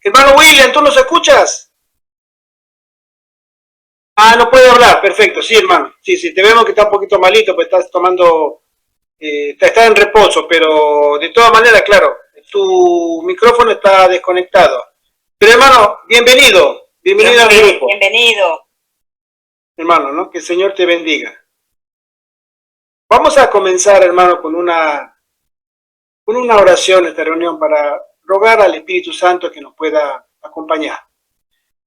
Hermano William, ¿tú nos escuchas? Ah, no puede hablar, perfecto, sí, hermano. Sí, te vemos que está un poquito malito, pues estás tomando, está en reposo, pero de todas maneras, claro, tu micrófono está desconectado. Pero hermano, bienvenido al grupo. Bienvenido. Hermano, ¿no? Que el Señor te bendiga. Vamos a comenzar, hermano, con una oración, esta reunión, para rogar al Espíritu Santo que nos pueda acompañar.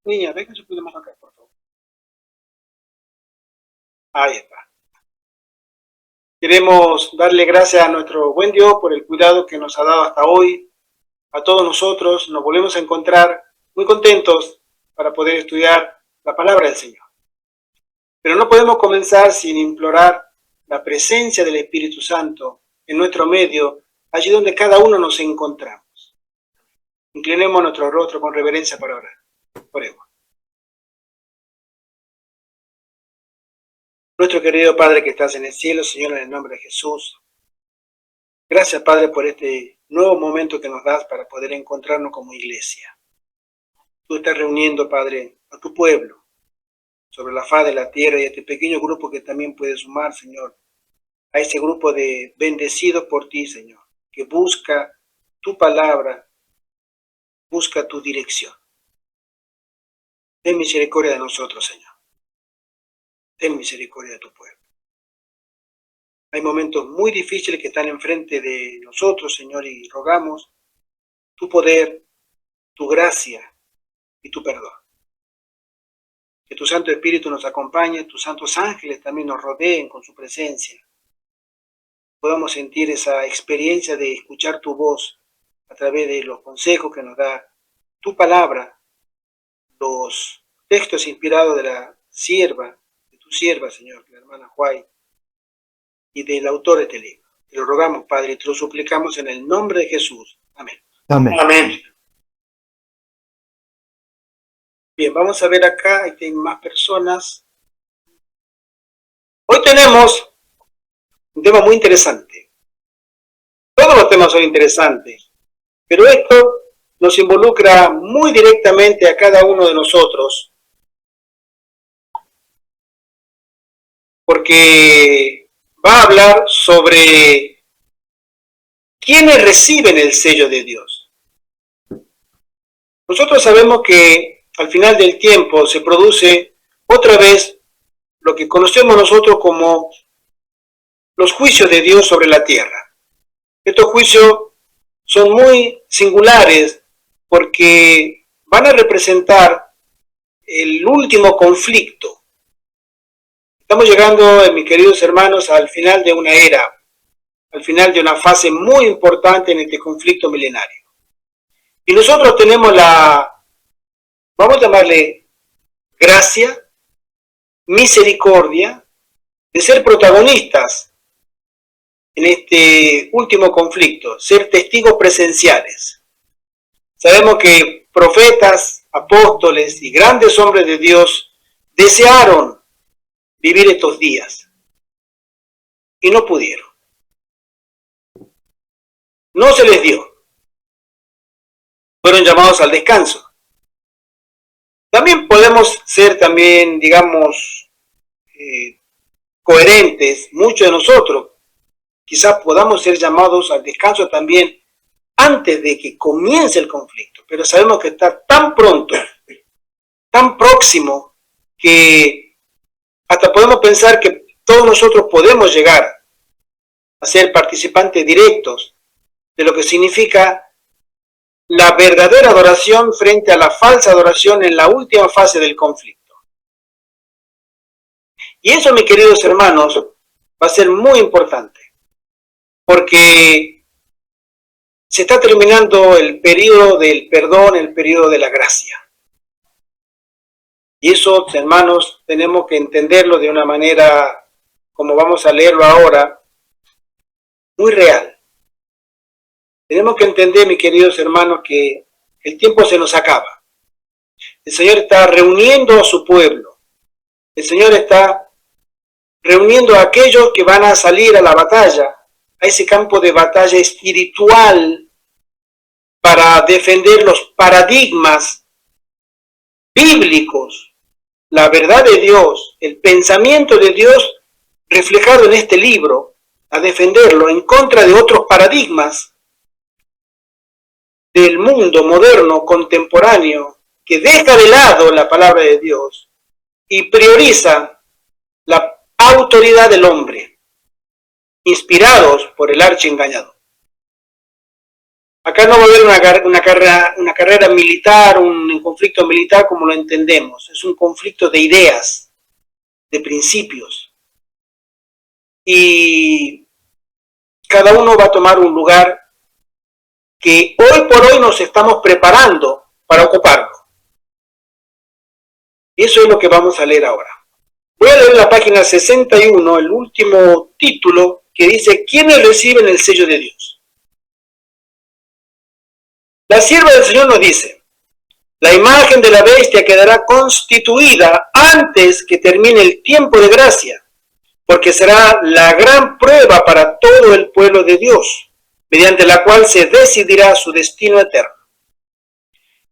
Niña, venga, se puede más acá, por favor. Ahí está. Queremos darle gracias a nuestro buen Dios por el cuidado que nos ha dado hasta hoy. A todos nosotros nos volvemos a encontrar muy contentos para poder estudiar la palabra del Señor. Pero no podemos comenzar sin implorar la presencia del Espíritu Santo en nuestro medio, allí donde cada uno nos encontramos. Inclinemos nuestro rostro con reverencia para orar. Oremos. Nuestro querido Padre que estás en el cielo, Señor, en el nombre de Jesús. Gracias, Padre, por este nuevo momento que nos das para poder encontrarnos como iglesia. Tú estás reuniendo, Padre, a tu pueblo sobre la faz de la tierra y a este pequeño grupo que también puede sumar, Señor, a ese grupo de bendecidos por ti, Señor, que busca tu palabra, busca tu dirección. Ten misericordia de nosotros, Señor. Ten misericordia de tu pueblo. Hay momentos muy difíciles que están enfrente de nosotros, Señor, y rogamos tu poder, tu gracia y tu perdón. Que tu Santo Espíritu nos acompañe, tus santos ángeles también nos rodeen con su presencia. Podamos sentir esa experiencia de escuchar tu voz a través de los consejos que nos da tu palabra, los textos inspirados de tu sierva, Señor, la hermana Huay, y del autor de este libro. Te lo rogamos, Padre, y te lo suplicamos en el nombre de Jesús. Amén. Amén. Amén. Bien, vamos a ver acá, aquí hay más personas. Hoy tenemos un tema muy interesante. Todos los temas son interesantes, pero esto nos involucra muy directamente a cada uno de nosotros, porque va a hablar sobre quiénes reciben el sello de Dios. Nosotros sabemos que al final del tiempo se produce otra vez lo que conocemos nosotros como los juicios de Dios sobre la tierra. Estos juicios son muy singulares porque van a representar el último conflicto. Estamos llegando, mis queridos hermanos, al final de una era, al final de una fase muy importante en este conflicto milenario. Y nosotros tenemos vamos a llamarle gracia, misericordia, de ser protagonistas en este último conflicto, ser testigos presenciales. Sabemos que profetas, apóstoles y grandes hombres de Dios desearon vivir estos días y no pudieron. No se les dio. Fueron llamados al descanso. También podemos ser digamos, coherentes, muchos de nosotros, quizás podamos ser llamados al descanso también antes de que comience el conflicto, pero sabemos que está tan pronto, tan próximo, que hasta podemos pensar que todos nosotros podemos llegar a ser participantes directos de lo que significa la verdadera adoración frente a la falsa adoración en la última fase del conflicto. Y eso, mis queridos hermanos, va a ser muy importante, porque se está terminando el periodo del perdón, el periodo de la gracia. Y eso, hermanos, tenemos que entenderlo de una manera, como vamos a leerlo ahora, muy real. Tenemos que entender, mis queridos hermanos, que el tiempo se nos acaba. El Señor está reuniendo a su pueblo. El Señor está reuniendo a aquellos que van a salir a la batalla, a ese campo de batalla espiritual para defender los paradigmas bíblicos, la verdad de Dios, el pensamiento de Dios reflejado en este libro, a defenderlo en contra de otros paradigmas del mundo moderno, contemporáneo, que deja de lado la palabra de Dios y prioriza la autoridad del hombre, inspirados por el archiengañador. Acá no va a haber una carrera militar, un conflicto militar como lo entendemos. Es un conflicto de ideas, de principios. Y cada uno va a tomar un lugar que hoy por hoy nos estamos preparando para ocuparlo. Y eso es lo que vamos a leer ahora. Voy a leer la página 61, el último título, que dice: ¿quiénes reciben el sello de Dios? La sierva del Señor nos dice: la imagen de la bestia quedará constituida antes que termine el tiempo de gracia, porque será la gran prueba para todo el pueblo de Dios, mediante la cual se decidirá su destino eterno.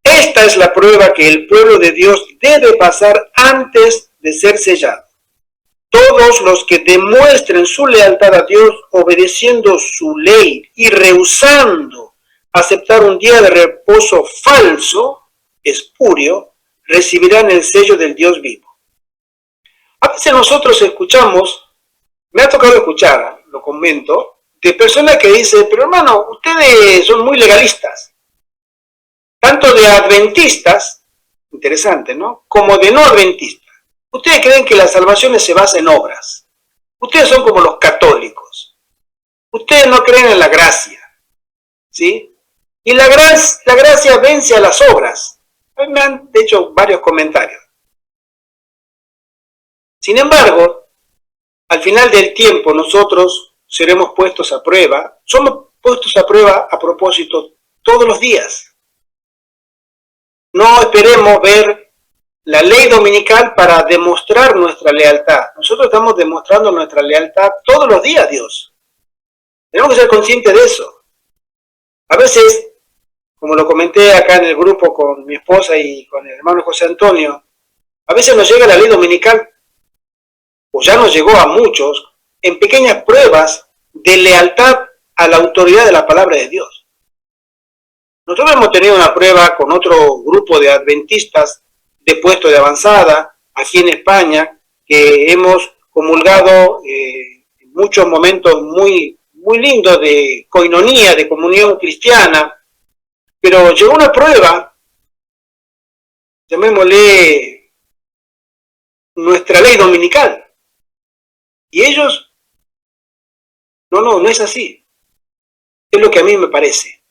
Esta es la prueba que el pueblo de Dios debe pasar antes de ser sellado. Todos los que demuestren su lealtad a Dios obedeciendo su ley y rehusando aceptar un día de reposo falso, espurio, recibirán el sello del Dios vivo. A veces nosotros escuchamos, me ha tocado escuchar, lo comento, de personas que dicen: pero hermano, ustedes son muy legalistas, tanto de adventistas, interesante, ¿no?, como de no adventistas. Ustedes creen que la salvación se basa en obras. Ustedes son como los católicos. Ustedes no creen en la gracia, ¿sí? Y la gracia vence a las obras. Me han hecho varios comentarios. Sin embargo, al final del tiempo nosotros seremos puestos a prueba. Somos puestos a prueba a propósito todos los días. No esperemos ver la ley dominical para demostrar nuestra lealtad. Nosotros estamos demostrando nuestra lealtad todos los días a Dios. Tenemos que ser conscientes de eso. A veces, como lo comenté acá en el grupo con mi esposa y con el hermano José Antonio, a veces nos llega la ley dominical, o ya nos llegó a muchos, en pequeñas pruebas de lealtad a la autoridad de la palabra de Dios. Nosotros hemos tenido una prueba con otro grupo de adventistas de puesto de avanzada, aquí en España, que hemos comulgado en muchos momentos muy, muy lindos de coinonía, de comunión cristiana, pero llegó una prueba, llamémosle nuestra ley dominical, y ellos, no es así, es lo que a mí me parece.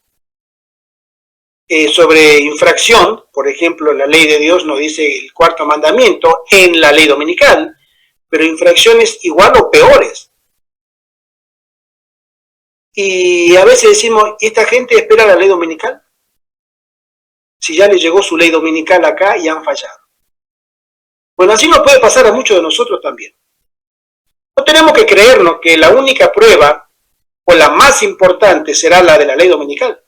Sobre infracción, por ejemplo, la ley de Dios nos dice el cuarto mandamiento en la ley dominical, pero infracciones igual o peores. Y a veces decimos: ¿esta gente espera la ley dominical? Si ya les llegó su ley dominical acá y han fallado. Bueno, así nos puede pasar a muchos de nosotros también. No tenemos que creernos que la única prueba o la más importante será la de la ley dominical.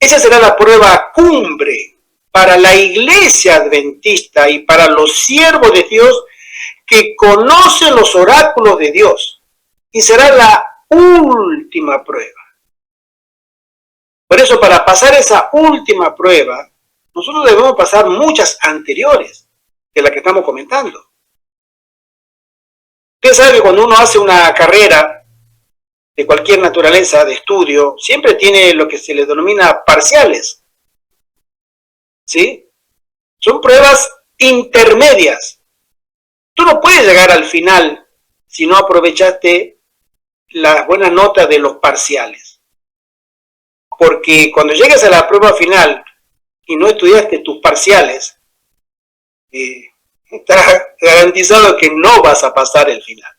Esa será la prueba cumbre para la iglesia adventista y para los siervos de Dios que conocen los oráculos de Dios. Y será la última prueba. Por eso, para pasar esa última prueba, nosotros debemos pasar muchas anteriores de las que estamos comentando. Usted sabe que cuando uno hace una carrera de cualquier naturaleza de estudio, siempre tiene lo que se le denomina parciales, ¿sí? Son pruebas intermedias. Tú no puedes llegar al final si no aprovechaste las buenas notas de los parciales. Porque cuando llegues a la prueba final y no estudiaste tus parciales, está garantizado que no vas a pasar el final.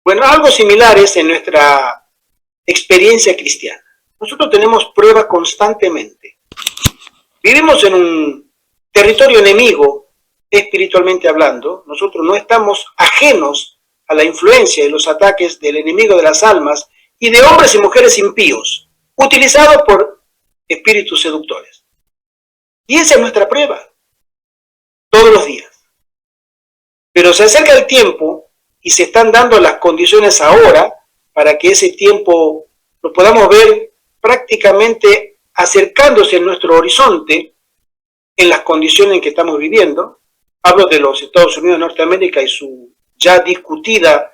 Bueno, algo similar es en nuestra experiencia cristiana. Nosotros tenemos pruebas constantemente. Vivimos en un territorio enemigo, espiritualmente hablando. Nosotros no estamos ajenos a la influencia y los ataques del enemigo de las almas y de hombres y mujeres impíos. utilizados por espíritus seductores. Y esa es nuestra prueba, todos los días. Pero se acerca el tiempo y se están dando las condiciones ahora para que ese tiempo lo podamos ver prácticamente acercándose en nuestro horizonte en las condiciones en que estamos viviendo. Hablo de los Estados Unidos de Norteamérica y su ya discutida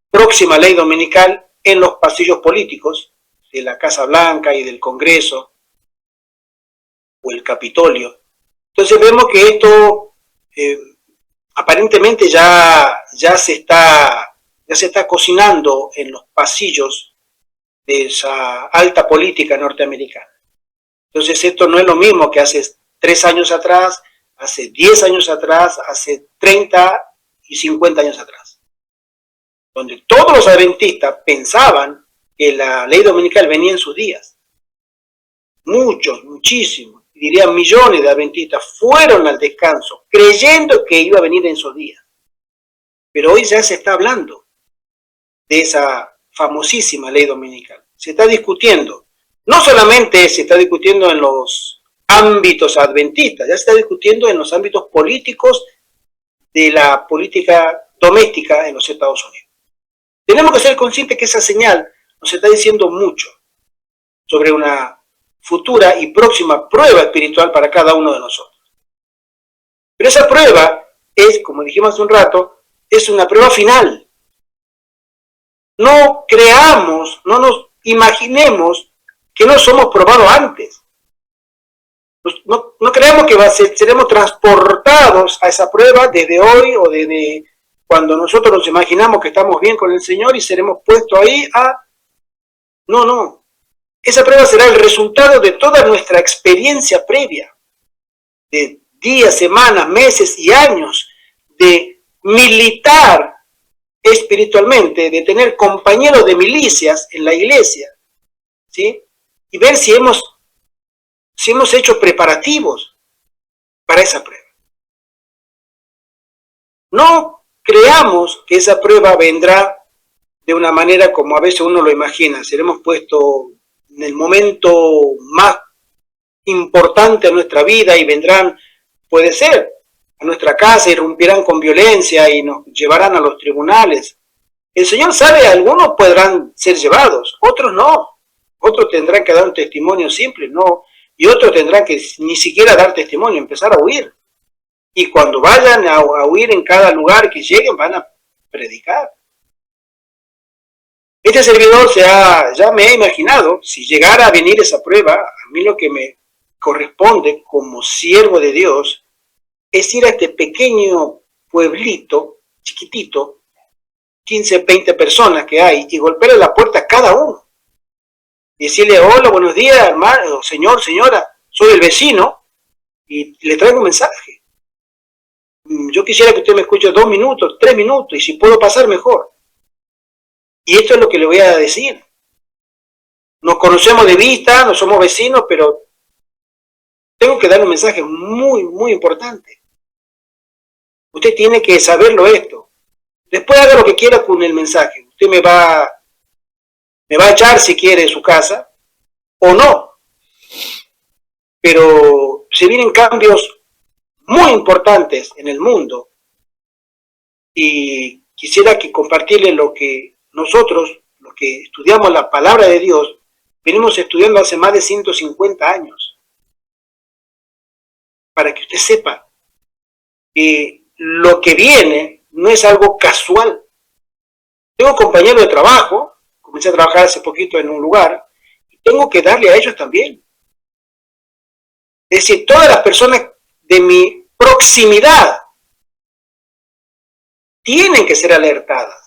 próxima ley dominical en los pasillos políticos de la Casa Blanca y del Congreso o el Capitolio. Entonces vemos que esto aparentemente ya se está cocinando en los pasillos de esa alta política norteamericana. Entonces esto no es lo mismo que hace 3 años atrás, hace 10 años atrás, hace 30 y 50 años atrás, donde todos los adventistas pensaban que la ley dominical venía en sus días. Muchos, muchísimos, diría millones de adventistas fueron al descanso creyendo que iba a venir en sus días. Pero hoy ya se está hablando de esa famosísima ley dominical. Se está discutiendo. No solamente se está discutiendo en los ámbitos adventistas, ya se está discutiendo en los ámbitos políticos de la política doméstica en los Estados Unidos. Tenemos que ser conscientes que esa señal nos está diciendo mucho sobre una futura y próxima prueba espiritual para cada uno de nosotros. Pero esa prueba es, como dijimos hace un rato, es una prueba final. No creamos, no nos imaginemos que no somos probados antes. No creamos que seremos transportados a esa prueba desde hoy o desde cuando nosotros nos imaginamos que estamos bien con el Señor y seremos puestos ahí a... No. Esa prueba será el resultado de toda nuestra experiencia previa, de días, semanas, meses y años de militar espiritualmente, de tener compañeros de milicias en la iglesia, ¿sí? Y ver si hemos hecho preparativos para esa prueba. No creamos que esa prueba vendrá de una manera como a veces uno lo imagina. Seremos puestos en el momento más importante de nuestra vida y vendrán, puede ser, a nuestra casa, irrumpirán con violencia y nos llevarán a los tribunales. El Señor sabe, algunos podrán ser llevados, otros no. Otros tendrán que dar un testimonio simple, no. Y otros tendrán que ni siquiera dar testimonio, empezar a huir. Y cuando vayan a huir en cada lugar que lleguen, van a predicar. Este servidor ya me he imaginado, si llegara a venir esa prueba, a mí lo que me corresponde como siervo de Dios es ir a este pequeño pueblito, chiquitito, 15, 20 personas que hay, y golpearle la puerta a cada uno. Y decirle, hola, buenos días, hermano, señor, señora, soy el vecino, y le traigo un mensaje. Yo quisiera que usted me escuche 2 minutos, 3 minutos, y si puedo pasar, mejor. Y esto es lo que le voy a decir. Nos conocemos de vista, no somos vecinos, pero tengo que darle un mensaje muy, muy importante. Usted tiene que saberlo esto. Después haga lo que quiera con el mensaje. Usted me va a echar si quiere de su casa, o no. Pero se vienen cambios muy importantes en el mundo y quisiera que compartirle lo que nosotros, los que estudiamos la palabra de Dios, venimos estudiando hace más de 150 años. Para que usted sepa que lo que viene no es algo casual. Tengo compañeros de trabajo, comencé a trabajar hace poquito en un lugar, y tengo que darle a ellos también. Es decir, todas las personas de mi proximidad tienen que ser alertadas.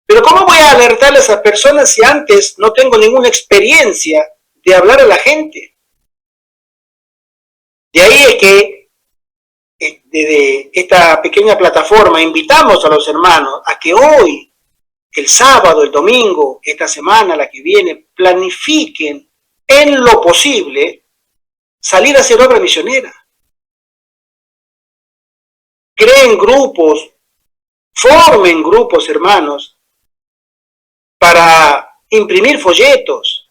Pero ¿cómo voy a alertar a esas personas si antes no tengo ninguna experiencia de hablar a la gente? De ahí es que desde esta pequeña plataforma invitamos a los hermanos a que hoy, el sábado, el domingo, esta semana, la que viene, planifiquen en lo posible salir a hacer obra misionera. Creen grupos, formen grupos, hermanos, para imprimir folletos,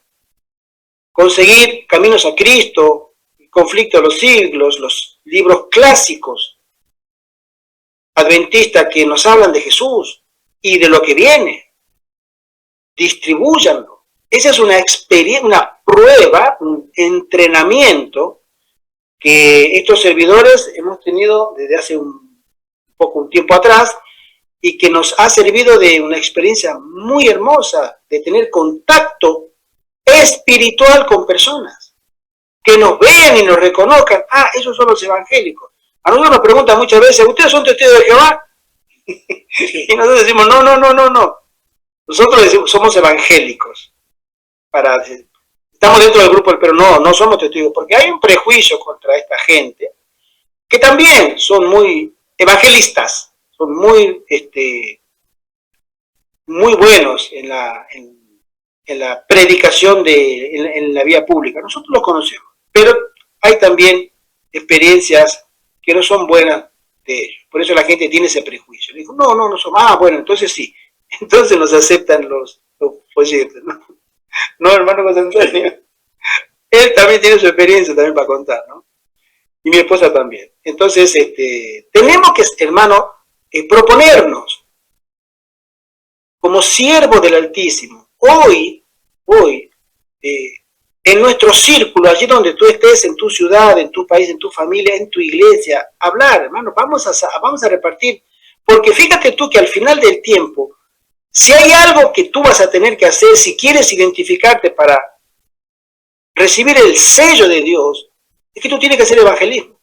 conseguir Caminos a Cristo, El conflicto de los siglos, los libros clásicos adventistas que nos hablan de Jesús y de lo que viene. Distribúyanlo. Esa es una experiencia, una prueba, un entrenamiento que estos servidores hemos tenido desde hace un tiempo atrás y que nos ha servido de una experiencia muy hermosa de tener contacto espiritual con personas que nos vean y nos reconozcan. Ah, esos son los evangélicos. A nosotros nos preguntan muchas veces, ¿ustedes son testigos de Jehová? Y nosotros decimos, no. Nosotros decimos, somos evangélicos. Estamos dentro del grupo, pero no somos testigos, porque hay un prejuicio contra esta gente, que también son muy evangelistas, son muy buenos en la predicación en la vía pública. Nosotros los conocemos, pero hay también experiencias que no son buenas de ellos. Por eso la gente tiene ese prejuicio. Dijo, no somos. Ah, bueno, entonces sí. Entonces nos aceptan los folletos, ¿no? No, hermano José Antonio. Él también tiene su experiencia también para contar, ¿no? Y mi esposa también. Entonces, tenemos que, hermano, proponernos como siervos del Altísimo. Hoy, en nuestro círculo, allí donde tú estés, en tu ciudad, en tu país, en tu familia, en tu iglesia, hablar, hermano, vamos a repartir. Porque fíjate tú que al final del tiempo, si hay algo que tú vas a tener que hacer, si quieres identificarte para recibir el sello de Dios, es que tú tienes que hacer evangelismo.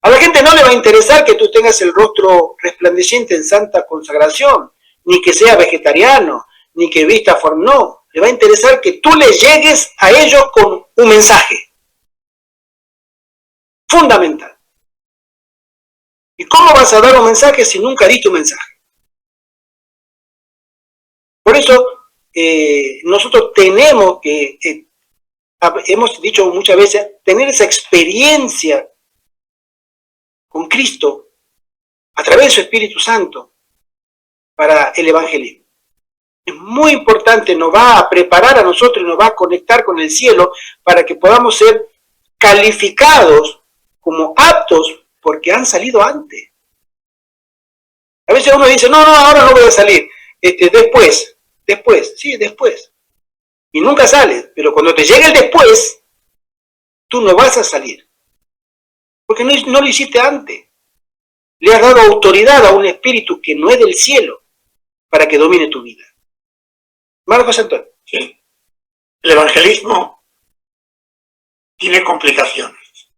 A la gente no le va a interesar que tú tengas el rostro resplandeciente en santa consagración, ni que sea vegetariano, ni que vista no. Le va a interesar que tú le llegues a ellos con un mensaje fundamental. ¿Y cómo vas a dar un mensaje si nunca diste un mensaje? Por eso nosotros tenemos que, hemos dicho muchas veces, tener esa experiencia con Cristo a través de su Espíritu Santo para el evangelismo. Es muy importante, nos va a preparar a nosotros y nos va a conectar con el cielo para que podamos ser calificados como aptos porque han salido antes. A veces uno dice, no, ahora no voy a salir, después, y nunca sales, pero cuando te llegue el después, tú no vas a salir, porque no lo hiciste antes. Le has dado autoridad a un espíritu que no es del cielo para que domine tu vida. Marcos Antonio. Sí. El evangelismo tiene complicaciones.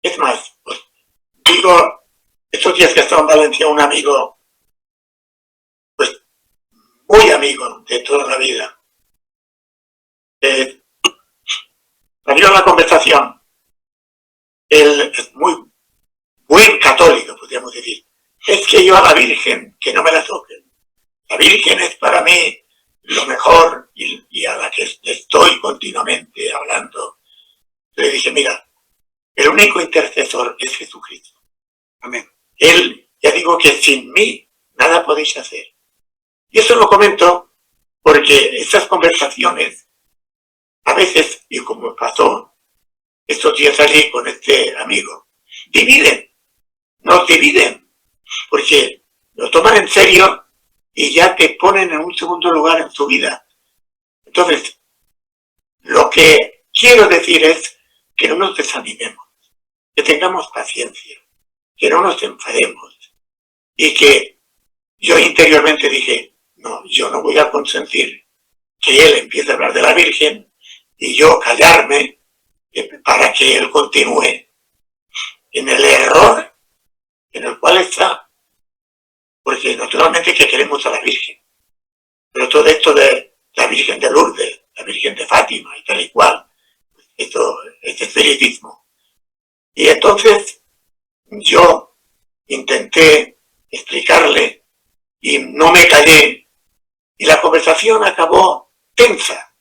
Es más, pues, digo, estos días que estaba en Valencia un amigo, pues muy amigo de toda la vida, salió la conversación. Él es muy buen católico, podríamos decir. Es que yo a la Virgen, que no me la toquen. La Virgen es para mí lo mejor y a la que estoy continuamente hablando. Le dije, mira, el único intercesor es Jesucristo. Amén. Él, ya digo que sin mí nada podéis hacer. Y eso lo comento porque estas conversaciones, a veces, y como pasó, estos días salí con este amigo, nos dividen, porque lo toman en serio y ya te ponen en un segundo lugar en su vida. Entonces, lo que quiero decir es que no nos desanimemos, que tengamos paciencia, que no nos enfademos y que yo interiormente dije, no, yo no voy a consentir que él empiece a hablar de la Virgen y yo callarme para que él continúe en el error en el cual está, porque naturalmente que queremos a la Virgen, pero todo esto de la Virgen de Lourdes, la Virgen de Fátima y tal y cual, esto es espiritismo. Y entonces yo intenté explicarle y no me callé y la conversación acabó tensa.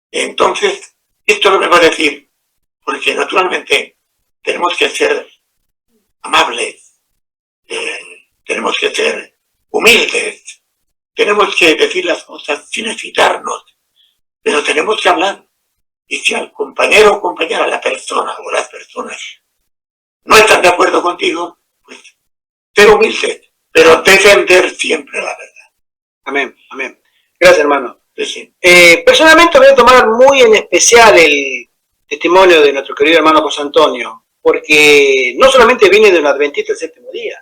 Entonces, esto lo vengo a decir porque naturalmente tenemos que ser amables, tenemos que ser humildes, tenemos que decir las cosas sin excitarnos Pero tenemos que hablar. Y si al compañero o compañera, la persona o las personas no están de acuerdo contigo, pues ser humilde, pero defender siempre la verdad. Amén, amén. Gracias, hermano. Sí. Personalmente voy a tomar muy en especial el testimonio de nuestro querido hermano José Antonio, porque no solamente viene de un adventista del séptimo día,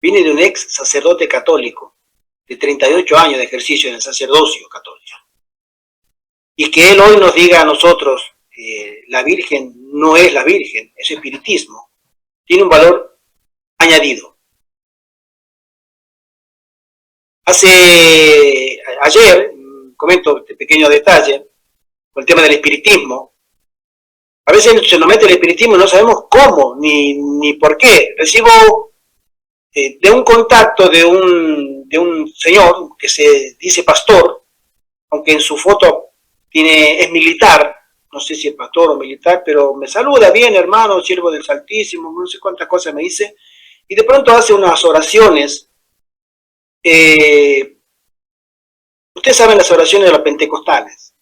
viene de un ex sacerdote católico de 38 años de ejercicio en el sacerdocio católico. Y que él hoy nos diga a nosotros, la Virgen no es la Virgen, es espiritismo, tiene un valor añadido. Ayer, comento este pequeño detalle, con el tema del espiritismo. A veces se nos mete el espiritismo y no sabemos cómo ni por qué. Recibo de un contacto de un señor que se dice pastor, aunque en su foto es militar, no sé si es pastor o militar, pero me saluda bien, hermano, siervo del Santísimo, no sé cuántas cosas me dice, y de pronto hace unas oraciones. Ustedes saben las oraciones de los pentecostales,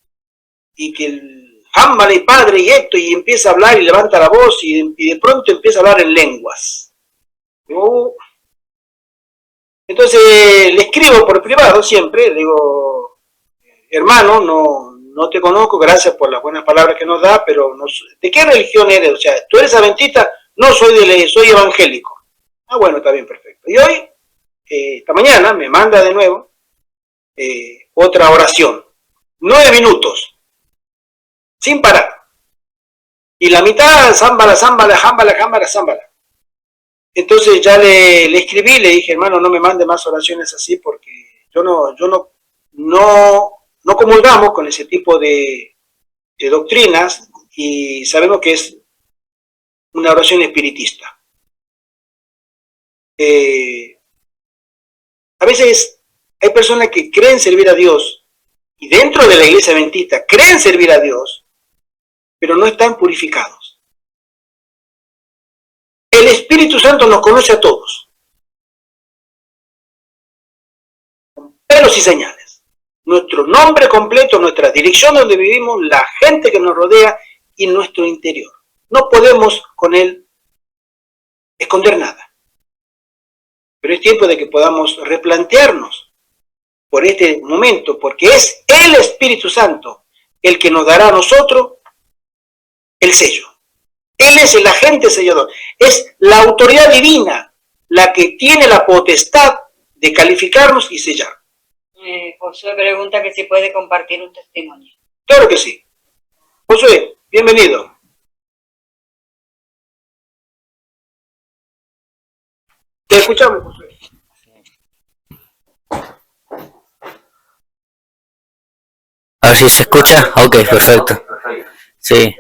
y que el ámbale, padre y esto, y empieza a hablar y levanta la voz, y de pronto empieza a hablar en lenguas. Entonces le escribo por privado siempre, le digo, hermano, no te conozco, gracias por las buenas palabras que nos da, pero no, ¿de qué religión eres? O sea, ¿tú eres adventista? No, soy evangélico. Ah, bueno, está bien, perfecto. Y hoy, esta mañana, me manda de nuevo otra oración. 9 minutos, sin parar. Y la mitad, zámbala, zámbala, jámbala, jámbala, zámbala. Entonces ya le escribí, le dije, hermano, no me mande más oraciones así porque yo no comulgamos con ese tipo de doctrinas y sabemos que es una oración espiritista. A veces hay personas que creen servir a Dios y dentro de la iglesia adventista creen servir a Dios, pero no están purificados. El Espíritu Santo nos conoce a todos, con pelos y señales. Nuestro nombre completo, nuestra dirección donde vivimos, la gente que nos rodea y nuestro interior. No podemos con Él esconder nada. Pero es tiempo de que podamos replantearnos por este momento, porque es el Espíritu Santo el que nos dará a nosotros el sello. Él es el agente sellador, es la autoridad divina la que tiene la potestad de calificarnos y sellar. Josué pregunta que si puede compartir un testimonio. Claro que sí. Josué, bienvenido. Te escuchamos, Josué. A ver si se escucha. Ok, perfecto. Sí.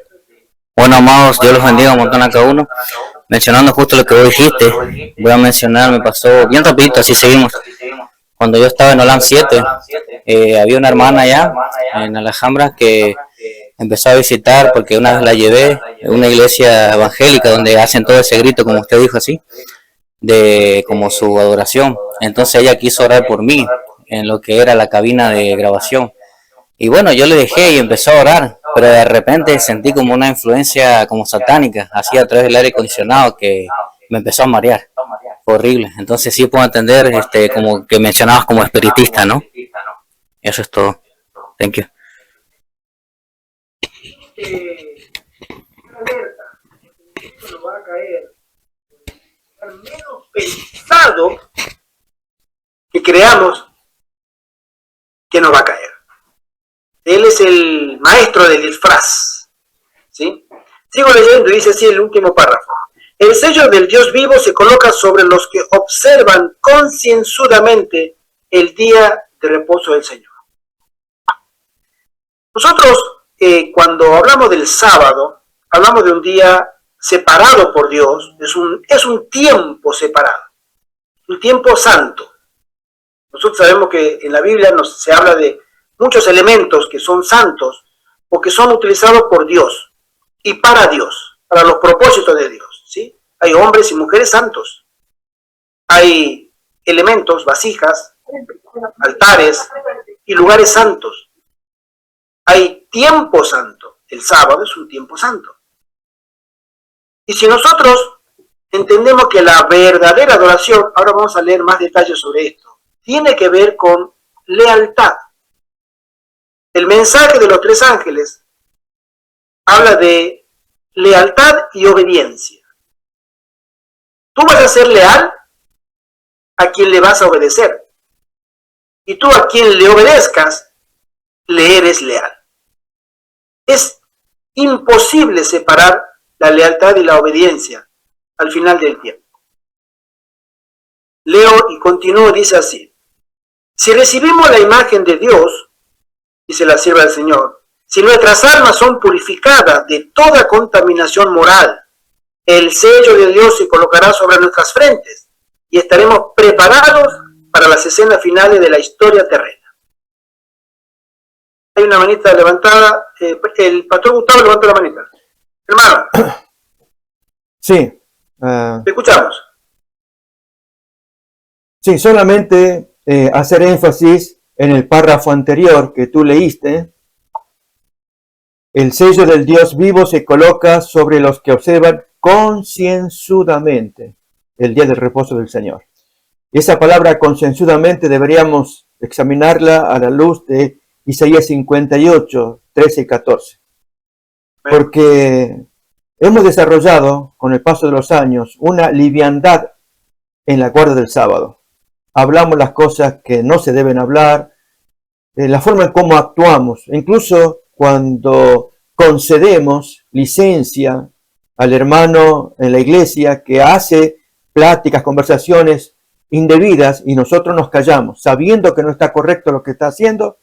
Bueno, amados, Dios los bendiga un montón a cada uno. Mencionando justo lo que vos dijiste, voy a mencionar, me pasó bien rapidito, así seguimos. Cuando yo estaba en Olam 7, había una hermana allá en Alhambra que empezó a visitar porque una vez la llevé a una iglesia evangélica donde hacen todo ese grito, como usted dijo así, de como su adoración. Entonces ella quiso orar por mí en lo que era la cabina de grabación. Y bueno, yo le dejé y empezó a orar, pero de repente sentí como una influencia como satánica, así a través del aire acondicionado que me empezó a marear. Fue horrible. Entonces sí puedo entender, como que mencionabas como espiritista, ¿no? Eso es todo. Thank you. No va a caer. Al menos pensado que creamos que nos va a caer. Él es el maestro del disfraz. ¿Sí? Sigo leyendo y dice así el último párrafo. El sello del Dios vivo se coloca sobre los que observan concienzudamente el día de reposo del Señor. Nosotros, cuando hablamos del sábado, hablamos de un día separado por Dios, es un tiempo separado, un tiempo santo. Nosotros sabemos que en la Biblia se habla de muchos elementos que son santos o que son utilizados por Dios y para Dios, para los propósitos de Dios, ¿sí? Hay hombres y mujeres santos, hay elementos, vasijas, altares y lugares santos. Hay tiempo santo. El sábado es un tiempo santo. Y si nosotros entendemos que la verdadera adoración, ahora vamos a leer más detalles sobre esto, tiene que ver con lealtad. El mensaje de los tres ángeles habla de lealtad y obediencia. Tú vas a ser leal a quien le vas a obedecer. Y tú a quien le obedezcas, le eres leal. Es imposible separar la lealtad y la obediencia al final del tiempo. Leo y continúo, dice así: si recibimos la imagen de Dios, dice la sierva del Señor, si nuestras almas son purificadas de toda contaminación moral, el sello de Dios se colocará sobre nuestras frentes y estaremos preparados para las escenas finales de la historia terrena. Hay una manita levantada. El pastor Gustavo levantó la manita. Hermano. Sí. Te escuchamos. Sí, solamente hacer énfasis en el párrafo anterior que tú leíste. El sello del Dios vivo se coloca sobre los que observan concienzudamente el día del reposo del Señor. Esa palabra concienzudamente deberíamos examinarla a la luz de Isaías 58, 13 y 14. Porque hemos desarrollado con el paso de los años una liviandad en la guardia del sábado. Hablamos las cosas que no se deben hablar, la forma en cómo actuamos, incluso cuando concedemos licencia al hermano en la iglesia que hace pláticas, conversaciones indebidas y nosotros nos callamos, sabiendo que no está correcto lo que está haciendo.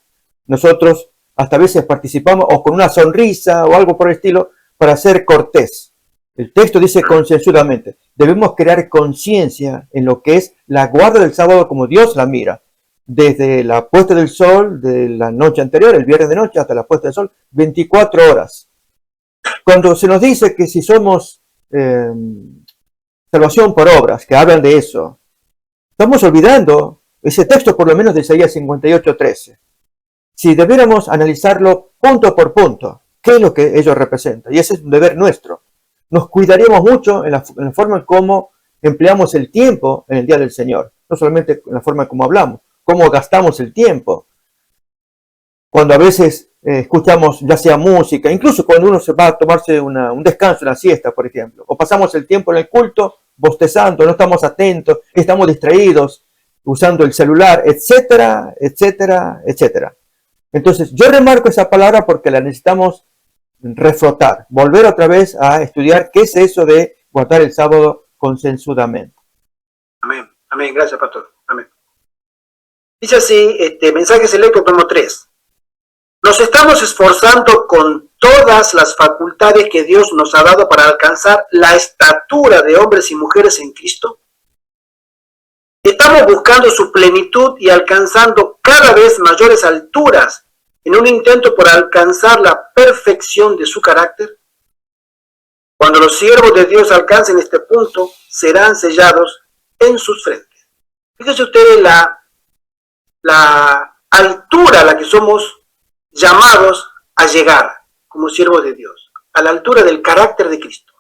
Nosotros hasta a veces participamos o con una sonrisa o algo por el estilo para ser cortés. El texto dice concienzudamente. Debemos crear conciencia en lo que es la guardia del sábado como Dios la mira. Desde la puesta del sol de la noche anterior, el viernes de noche, hasta la puesta del sol, 24 horas. Cuando se nos dice que si somos salvación por obras, que hablan de eso, estamos olvidando ese texto por lo menos de Isaías 58:13. Si debiéramos analizarlo punto por punto, ¿qué es lo que ellos representan? Y ese es un deber nuestro. Nos cuidaríamos mucho en la forma en cómo empleamos el tiempo en el día del Señor. No solamente en la forma en cómo hablamos, cómo gastamos el tiempo. Cuando a veces escuchamos ya sea música, incluso cuando uno se va a tomarse un descanso, una siesta, por ejemplo, o pasamos el tiempo en el culto bostezando, no estamos atentos, estamos distraídos, usando el celular, etcétera, etcétera, etcétera. Entonces, yo remarco esa palabra porque la necesitamos refrotar, volver otra vez a estudiar qué es eso de guardar el sábado concienzudamente. Amén, amén, gracias pastor, amén. Dice así, mensaje selecto tomo 3. Nos estamos esforzando con todas las facultades que Dios nos ha dado para alcanzar la estatura de hombres y mujeres en Cristo. Estamos buscando su plenitud y alcanzando cada vez mayores alturas en un intento por alcanzar la perfección de su carácter. Cuando los siervos de Dios alcancen este punto, serán sellados en sus frentes. Fíjense ustedes la altura a la que somos llamados a llegar como siervos de Dios, a la altura del carácter de Cristo.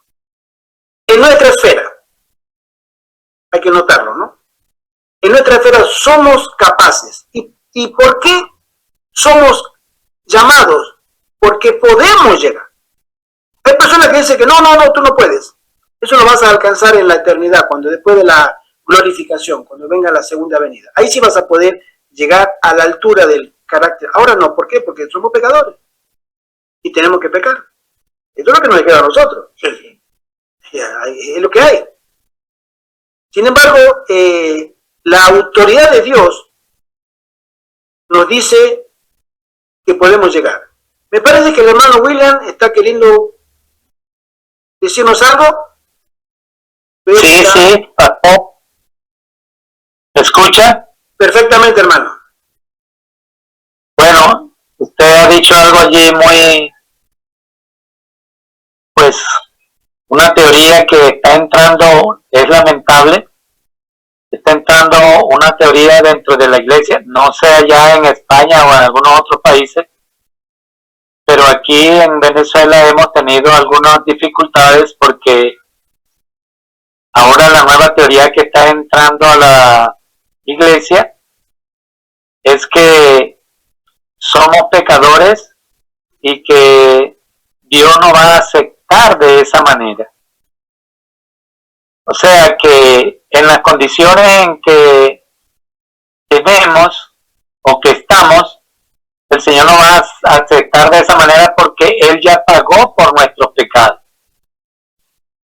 En nuestra esfera, hay que notarlo, ¿no? En nuestra esfera somos capaces. ¿Y por qué somos llamados? Porque podemos llegar. Hay personas que dicen que no, tú no puedes. Eso lo vas a alcanzar en la eternidad, cuando después de la glorificación, cuando venga la segunda venida. Ahí sí vas a poder llegar a la altura del carácter. Ahora no, ¿por qué? Porque somos pecadores. Y tenemos que pecar. Esto es lo que nos queda a nosotros. Es lo que hay. Sin embargo, la autoridad de Dios nos dice que podemos llegar. Me parece que el hermano William está queriendo decirnos algo. Sí, pastor. ¿Me escucha? Perfectamente, hermano. Bueno, usted ha dicho algo allí muy, pues, una teoría que está entrando, es lamentable, está entrando una teoría dentro de la iglesia, no sé allá en España o en algunos otros países, pero aquí en Venezuela hemos tenido algunas dificultades porque ahora la nueva teoría que está entrando a la iglesia es que somos pecadores y que Dios nos va a aceptar de esa manera. O sea que en las condiciones en que tenemos o que estamos, el Señor nos va a aceptar de esa manera porque Él ya pagó por nuestros pecados.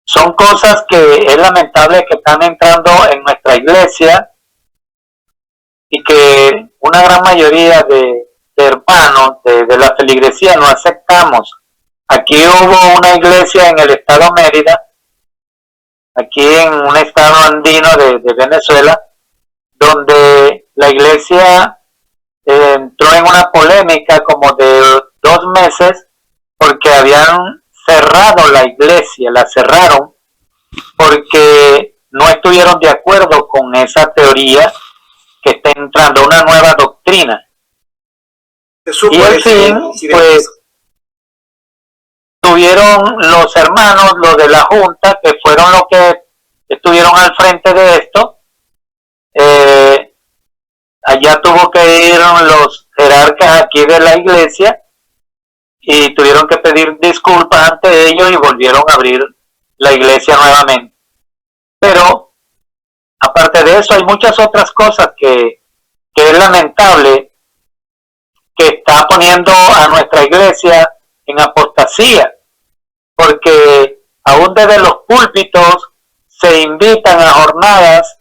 Son cosas que es lamentable que están entrando en nuestra iglesia y que una gran mayoría de hermanos de la feligresía no aceptamos. Aquí hubo una iglesia en el estado Mérida, aquí en un estado andino de Venezuela, donde la iglesia entró en una polémica como de 2 meses porque habían cerrado la iglesia, la cerraron porque no estuvieron de acuerdo con esa teoría que está entrando, una nueva doctrina. Y al fin, pues, tuvieron los hermanos, los de la Junta, que fueron los que estuvieron al frente de esto. Allá tuvo que ir los jerarcas aquí de la iglesia y tuvieron que pedir disculpas ante ellos y volvieron a abrir la iglesia nuevamente. Pero, aparte de eso, hay muchas otras cosas que es lamentable, que está poniendo a nuestra iglesia en apostasía, porque aún desde los púlpitos se invitan a jornadas,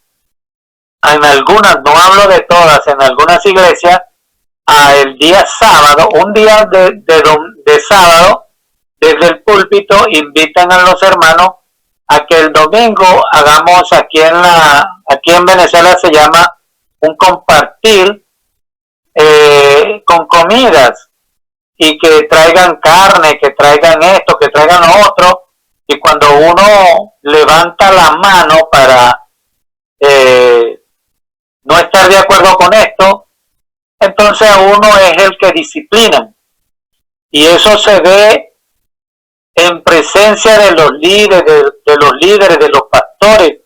en algunas, no hablo de todas, en algunas iglesias, a el día sábado, un día de sábado, desde el púlpito invitan a los hermanos a que el domingo hagamos aquí en Venezuela se llama un compartir con comidas, y que traigan carne, que traigan esto, que traigan lo otro, y cuando uno levanta la mano para no estar de acuerdo con esto, entonces a uno es el que disciplinan, y eso se ve en presencia de los líderes, de los pastores.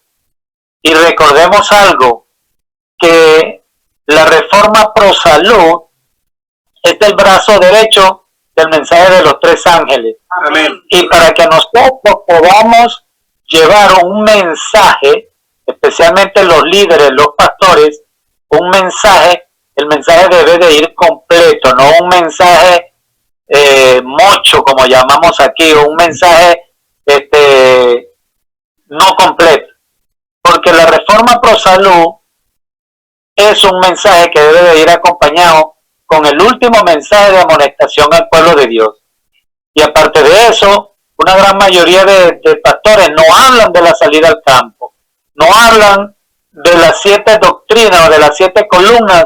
Y recordemos algo, que la reforma pro salud es el brazo derecho del mensaje de los 3 ángeles. Amén. Y para que nosotros podamos llevar un mensaje, especialmente los líderes, los pastores, un mensaje, el mensaje debe de ir completo, no un mensaje mocho, como llamamos aquí, o un mensaje no completo. Porque la reforma pro salud es un mensaje que debe de ir acompañado con el último mensaje de amonestación al pueblo de Dios. Y aparte de eso, una gran mayoría de pastores no hablan de la salida al campo, no hablan de las 7 doctrinas o de las 7 columnas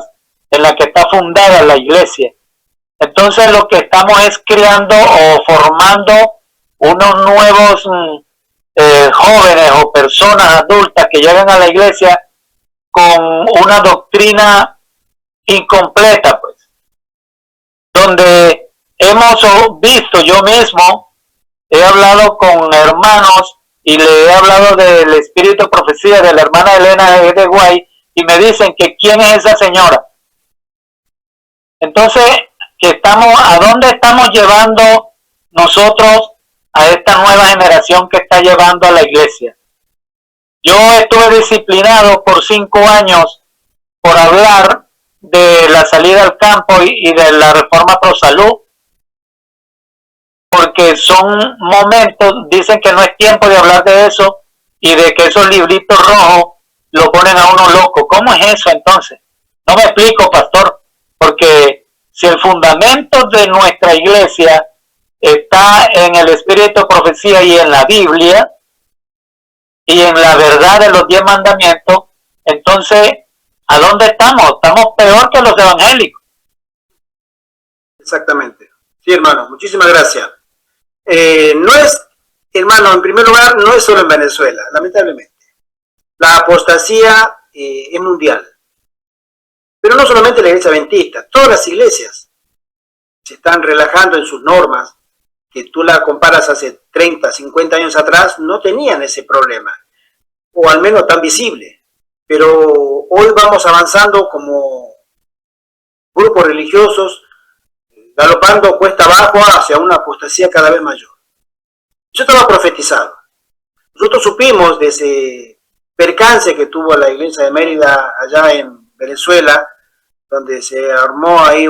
en las que está fundada la iglesia. Entonces lo que estamos es creando o formando unos nuevos jóvenes o personas adultas que llegan a la iglesia con una doctrina incompleta, pues, donde hemos visto, yo mismo he hablado con hermanos y le he hablado del espíritu de profecía de la hermana Elena de Guay, y me dicen que quién es esa señora. Entonces, ¿a dónde estamos llevando nosotros a esta nueva generación que está llevando a la iglesia? Yo estuve disciplinado por 5 años por hablar de la salida al campo y de la reforma pro salud, porque son momentos, dicen que no es tiempo de hablar de eso, y de que esos libritos rojos lo ponen a uno loco. ¿Cómo es eso entonces? No me explico, pastor, porque si el fundamento de nuestra iglesia está en el espíritu de profecía y en la Biblia y en la verdad de los 10 mandamientos, entonces, ¿a dónde estamos? Estamos peor que los evangélicos. Exactamente. Sí, hermano, muchísimas gracias. No es, hermano, en primer lugar, no es solo en Venezuela, lamentablemente. La apostasía es mundial. Pero no solamente la iglesia adventista, todas las iglesias se están relajando en sus normas, que tú la comparas hace 30, 50 años atrás, no tenían ese problema, o al menos tan visible. Pero hoy vamos avanzando como grupos religiosos, galopando cuesta abajo hacia una apostasía cada vez mayor. Eso estaba profetizado. Nosotros supimos de ese percance que tuvo la iglesia de Mérida allá en Venezuela, donde se armó ahí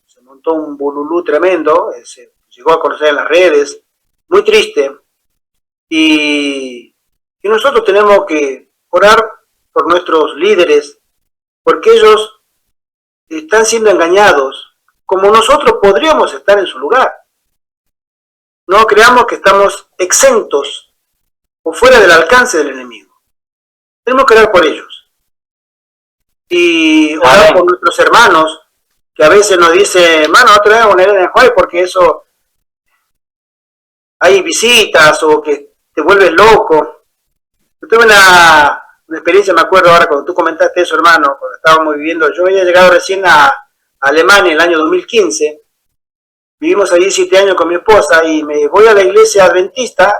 se montó un bululú tremendo, se llegó a conocer en las redes, muy triste, y nosotros tenemos que orar por nuestros líderes, porque ellos están siendo engañados, como nosotros podríamos estar en su lugar. No creamos que estamos exentos o fuera del alcance del enemigo. Tenemos que orar por ellos. Y orar por nuestros hermanos, que a veces nos dicen, hermano, no te voy a poner en el juego porque eso hay visitas o que te vuelves loco. Yo tuve una experiencia, me acuerdo ahora cuando tú comentaste eso, hermano, cuando estábamos viviendo, yo había llegado recién a Alemania en el año 2015, vivimos allí 7 años con mi esposa y me voy a la iglesia adventista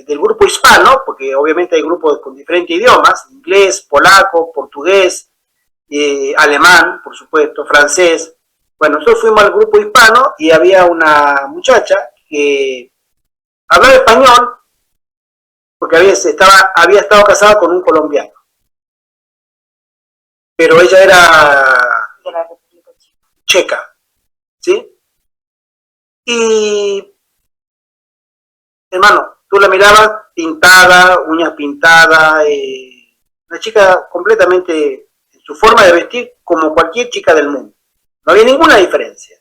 del grupo hispano, porque obviamente hay grupos con diferentes idiomas, inglés, polaco, portugués, alemán, por supuesto, francés. Bueno, nosotros fuimos al grupo hispano y había una muchacha que hablaba español porque había estado casada con un colombiano. Pero ella era de la República checa, ¿sí? Y, hermano, tú la mirabas pintada, uñas pintadas, una chica completamente en su forma de vestir como cualquier chica del mundo. No había ninguna diferencia.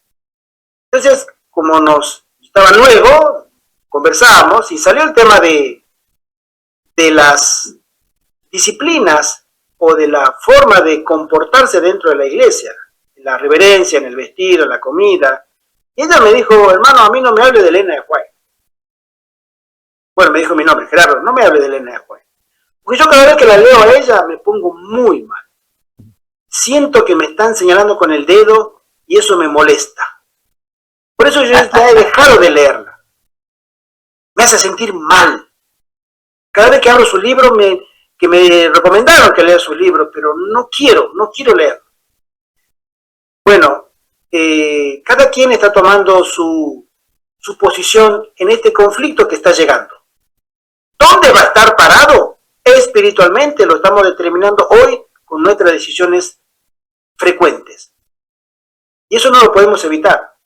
Entonces, como nos estaba luego, conversábamos y salió el tema de las disciplinas o de la forma de comportarse dentro de la iglesia, la reverencia en el vestido, en la comida. Y ella me dijo, hermano, a mí no me hable de Elena de White. Bueno, me dijo mi nombre, Gerardo, no me hable de Elena de White. Porque yo cada vez que la leo a ella me pongo muy mal. Siento que me están señalando con el dedo y eso me molesta. Por eso yo ya he dejado de leerla. Me hace sentir mal. Cada vez que abro su libro, que me recomendaron que lea su libro, pero no quiero leerlo. Bueno, cada quien está tomando su posición en este conflicto que está llegando. ¿Dónde va a estar parado? Espiritualmente lo estamos determinando hoy con nuestras decisiones frecuentes. Y eso no lo podemos evitar.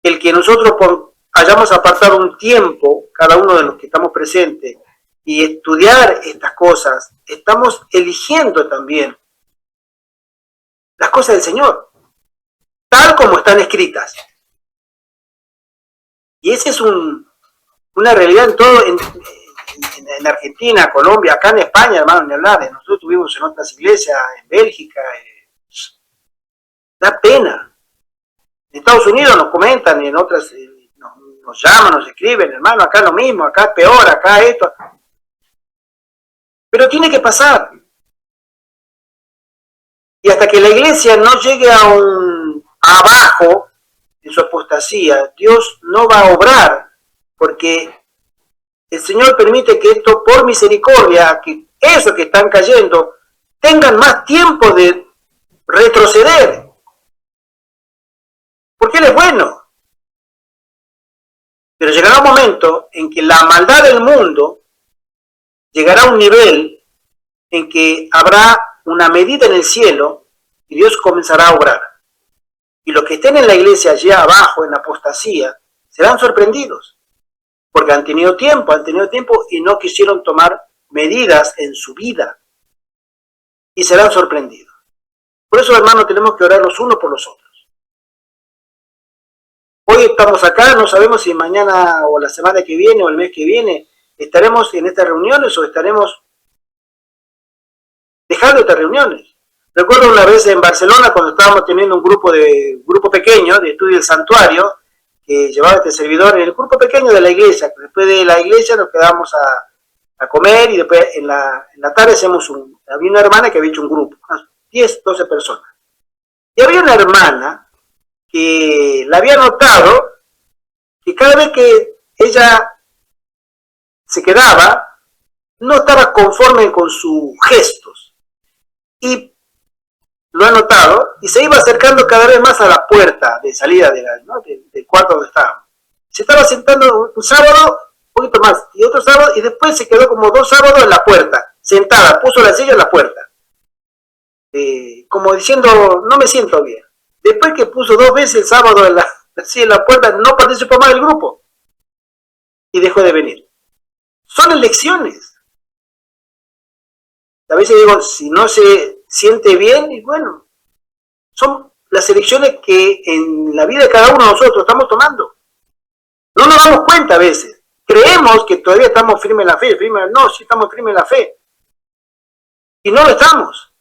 El que nosotros hayamos apartado un tiempo, cada uno de los que estamos presentes, y estudiar estas cosas, estamos eligiendo también las cosas del Señor, tal como están escritas. Y esa es una realidad en todo, en Argentina, Colombia, acá en España, hermano, ni hablar. Nosotros tuvimos en otras iglesias, en Bélgica, da pena. En Estados Unidos nos comentan y en otras nos llaman, nos escriben, hermano, acá lo mismo, acá es peor, acá esto. Pero tiene que pasar. Y hasta que la iglesia no llegue abajo en su apostasía, Dios no va a obrar, porque el Señor permite que esto, por misericordia, que esos que están cayendo, tengan más tiempo de retroceder. Porque Él es bueno. Pero llegará un momento en que la maldad del mundo llegará a un nivel en que habrá una medida en el cielo y Dios comenzará a obrar. Y los que estén en la iglesia allá abajo, en la apostasía, serán sorprendidos. Porque han tenido tiempo y no quisieron tomar medidas en su vida. Y serán sorprendidos. Por eso, hermanos, tenemos que orar los unos por los otros. Hoy estamos acá, no sabemos si mañana o la semana que viene o el mes que viene estaremos en estas reuniones o estaremos dejando estas reuniones. Recuerdo una vez en Barcelona cuando estábamos teniendo un grupo pequeño de estudio del santuario que llevaba este servidor en el grupo pequeño de la iglesia. Después de la iglesia nos quedábamos a comer y después en la tarde había una hermana que había hecho un grupo, unas 10, 12 personas. Y había una hermana que la había notado que cada vez que ella se quedaba, no estaba conforme con sus gestos. Y lo ha notado y se iba acercando cada vez más a la puerta de salida del cuarto donde estábamos. Se estaba sentando un sábado, un poquito más, y otro sábado, y después se quedó como 2 sábados en la puerta, sentada, puso la silla en la puerta. Como diciendo, no me siento bien. Después que puso 2 veces el sábado en la silla en la puerta, no participó más del grupo. Y dejó de venir. Son elecciones. A veces digo, si no se siente bien, y bueno, son las elecciones que en la vida de cada uno de nosotros estamos tomando. No nos damos cuenta a veces. Creemos que todavía estamos firmes en la fe. No, sí estamos firmes en la fe. Y no lo estamos.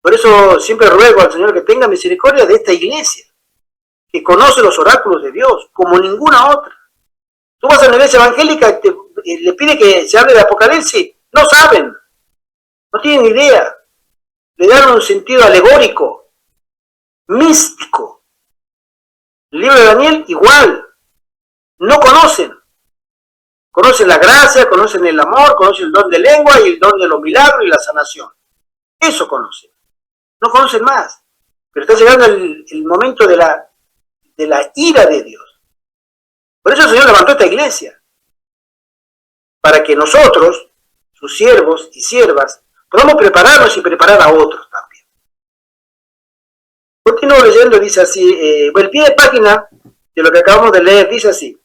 Por eso siempre ruego al Señor que tenga misericordia de esta iglesia, que conoce los oráculos de Dios como ninguna otra. Tú vas a una iglesia evangélica y le pide que se hable de Apocalipsis. No saben, no tienen idea. Le dan un sentido alegórico, místico. El libro de Daniel igual. No conocen. Conocen la gracia, conocen el amor, conocen el don de lengua y el don de los milagros y la sanación. Eso conocen. No conocen más. Pero está llegando el momento de la ira de Dios. Por eso el Señor levantó esta iglesia. Para que nosotros, sus siervos y siervas, podamos prepararnos y preparar a otros también. Continúo leyendo, dice así, el pie de página de lo que acabamos de leer, dice así.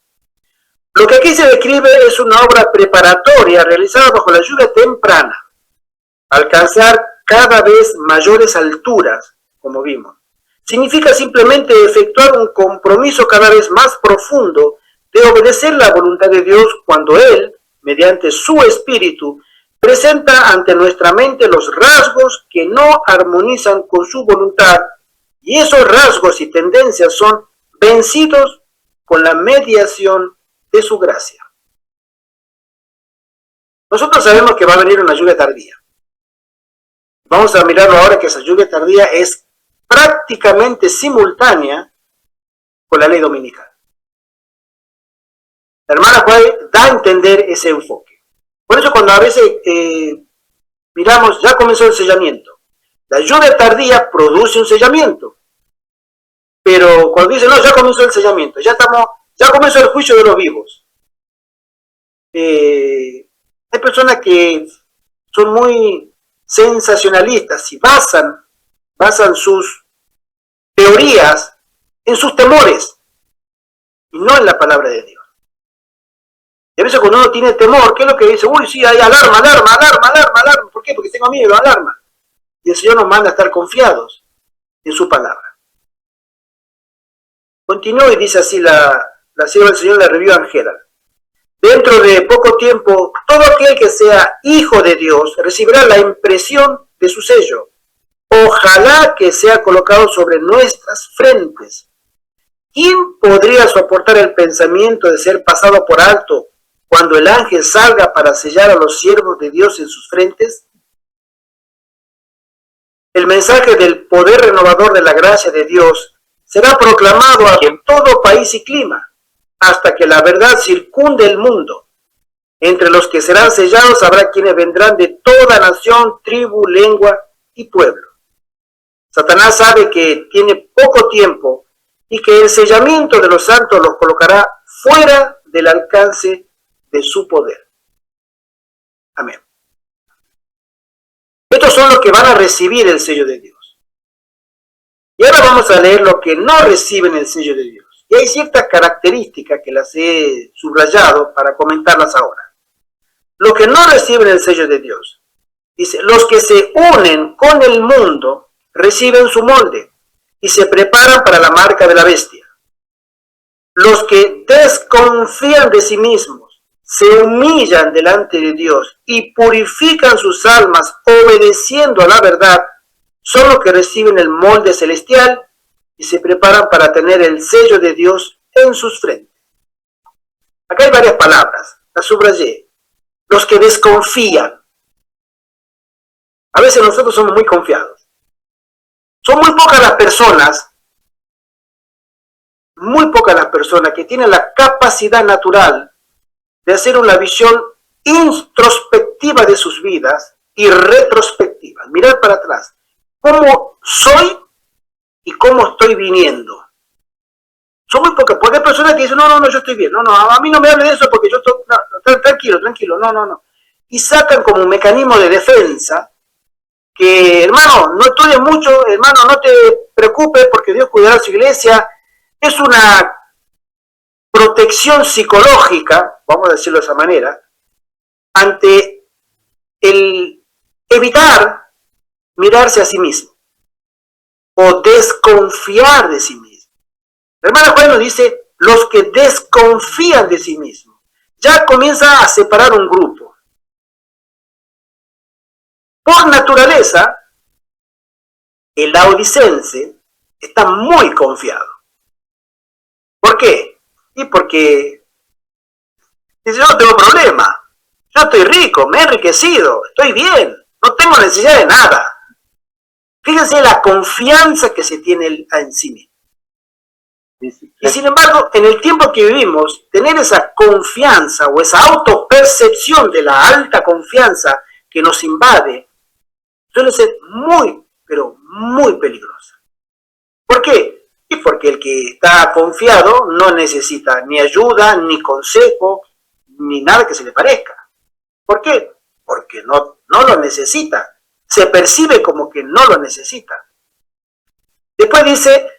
Lo que aquí se describe es una obra preparatoria realizada bajo la lluvia temprana, alcanzar cada vez mayores alturas, como vimos. Significa simplemente efectuar un compromiso cada vez más profundo de obedecer la voluntad de Dios cuando Él, mediante su Espíritu, presenta ante nuestra mente los rasgos que no armonizan con su voluntad, y esos rasgos y tendencias son vencidos con la mediación de su gracia. Nosotros sabemos que va a venir una lluvia tardía. Vamos a mirarlo ahora, que esa lluvia tardía es prácticamente simultánea con la ley dominical. La hermana Juárez da a entender ese enfoque. Por eso cuando a veces miramos, ya comenzó el sellamiento. La lluvia tardía produce un sellamiento. Pero cuando dice, no, ya comenzó el sellamiento, ya comenzó el juicio de los vivos. Hay personas que son muy sensacionalistas y basan sus teorías en sus temores y no en la palabra de Dios. Y a veces cuando uno tiene temor, ¿qué es lo que dice? Uy, sí, hay alarma. ¿Por qué? Porque tengo miedo, alarma. Y el Señor nos manda a estar confiados en su palabra. Continúa y dice así la sierva del Señor, la Review Angela. Dentro de poco tiempo, todo aquel que sea hijo de Dios recibirá la impresión de su sello. Ojalá que sea colocado sobre nuestras frentes. ¿Quién podría soportar el pensamiento de ser pasado por alto cuando el ángel salga para sellar a los siervos de Dios en sus frentes? El mensaje del poder renovador de la gracia de Dios será proclamado a todo país y clima, hasta que la verdad circunde el mundo. Entre los que serán sellados habrá quienes vendrán de toda nación, tribu, lengua y pueblo. Satanás sabe que tiene poco tiempo y que el sellamiento de los santos los colocará fuera del alcance de su poder. Amén. Estos son los que van a recibir el sello de Dios. Y ahora vamos a leer los que no reciben el sello de Dios. Y hay ciertas características que las he subrayado para comentarlas ahora. Los que no reciben el sello de Dios. Dice, los que se unen con el mundo reciben su molde y se preparan para la marca de la bestia. Los que desconfían de sí mismos, se humillan delante de Dios y purifican sus almas obedeciendo a la verdad, son los que reciben el molde celestial y se preparan para tener el sello de Dios en sus frentes. Acá hay varias palabras, las subrayé. Los que desconfían. A veces nosotros somos muy confiados. Son muy pocas las personas muy pocas las personas que tienen la capacidad natural de hacer una visión introspectiva de sus vidas y retrospectiva, mirar para atrás, cómo soy y cómo estoy viniendo. Son muy pocas, porque hay personas que dicen, no, yo estoy bien, no, a mí no me hable de eso porque yo estoy, no, tranquilo, no. Y sacan como un mecanismo de defensa que, hermano, no estudies mucho, hermano, no te preocupes porque Dios cuidará su iglesia. Es una protección psicológica, vamos a decirlo de esa manera, ante el evitar mirarse a sí mismo o desconfiar de sí mismo. La hermana Juan nos dice, los que desconfían de sí mismos. Ya comienza a separar un grupo. Por naturaleza, el laodicense está muy confiado. ¿Por qué? Y porque dice, yo no tengo problema, yo estoy rico, me he enriquecido, estoy bien, no tengo necesidad de nada. Fíjense la confianza que se tiene en sí mismo. Y sin embargo, en el tiempo que vivimos, tener esa confianza o esa autopercepción de la alta confianza que nos invade, suele ser muy, pero muy peligrosa. ¿Por qué? Y porque el que está confiado no necesita ni ayuda, ni consejo, ni nada que se le parezca. ¿Por qué? Porque no lo necesita. Se percibe como que no lo necesita. Después dice,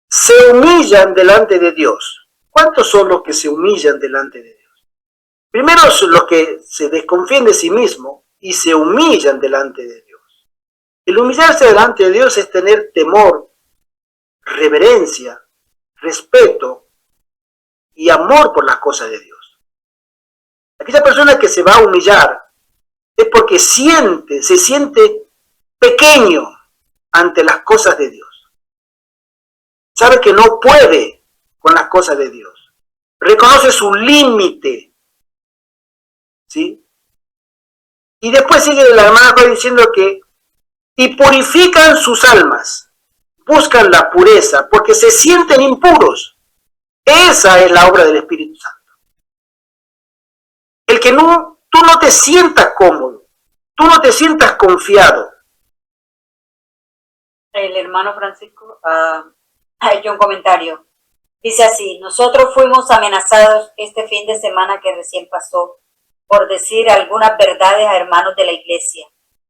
se humillan delante de Dios. ¿Cuántos son los que se humillan delante de Dios? Primero son los que se desconfían de sí mismos y se humillan delante de Dios. El humillarse delante de Dios es tener temor, reverencia, respeto y amor por las cosas de Dios. Aquella persona que se va a humillar es porque se siente pequeño ante las cosas de Dios. Sabe que no puede con las cosas de Dios. Reconoce su límite. ¿Sí? Y después sigue la hermana diciendo que y purifican sus almas. Buscan la pureza porque se sienten impuros. Esa es la obra del Espíritu Santo. El que tú no te sientas cómodo, tú no te sientas confiado. El hermano Francisco ha hecho un comentario. Dice así, nosotros fuimos amenazados este fin de semana que recién pasó por decir algunas verdades a hermanos de la iglesia.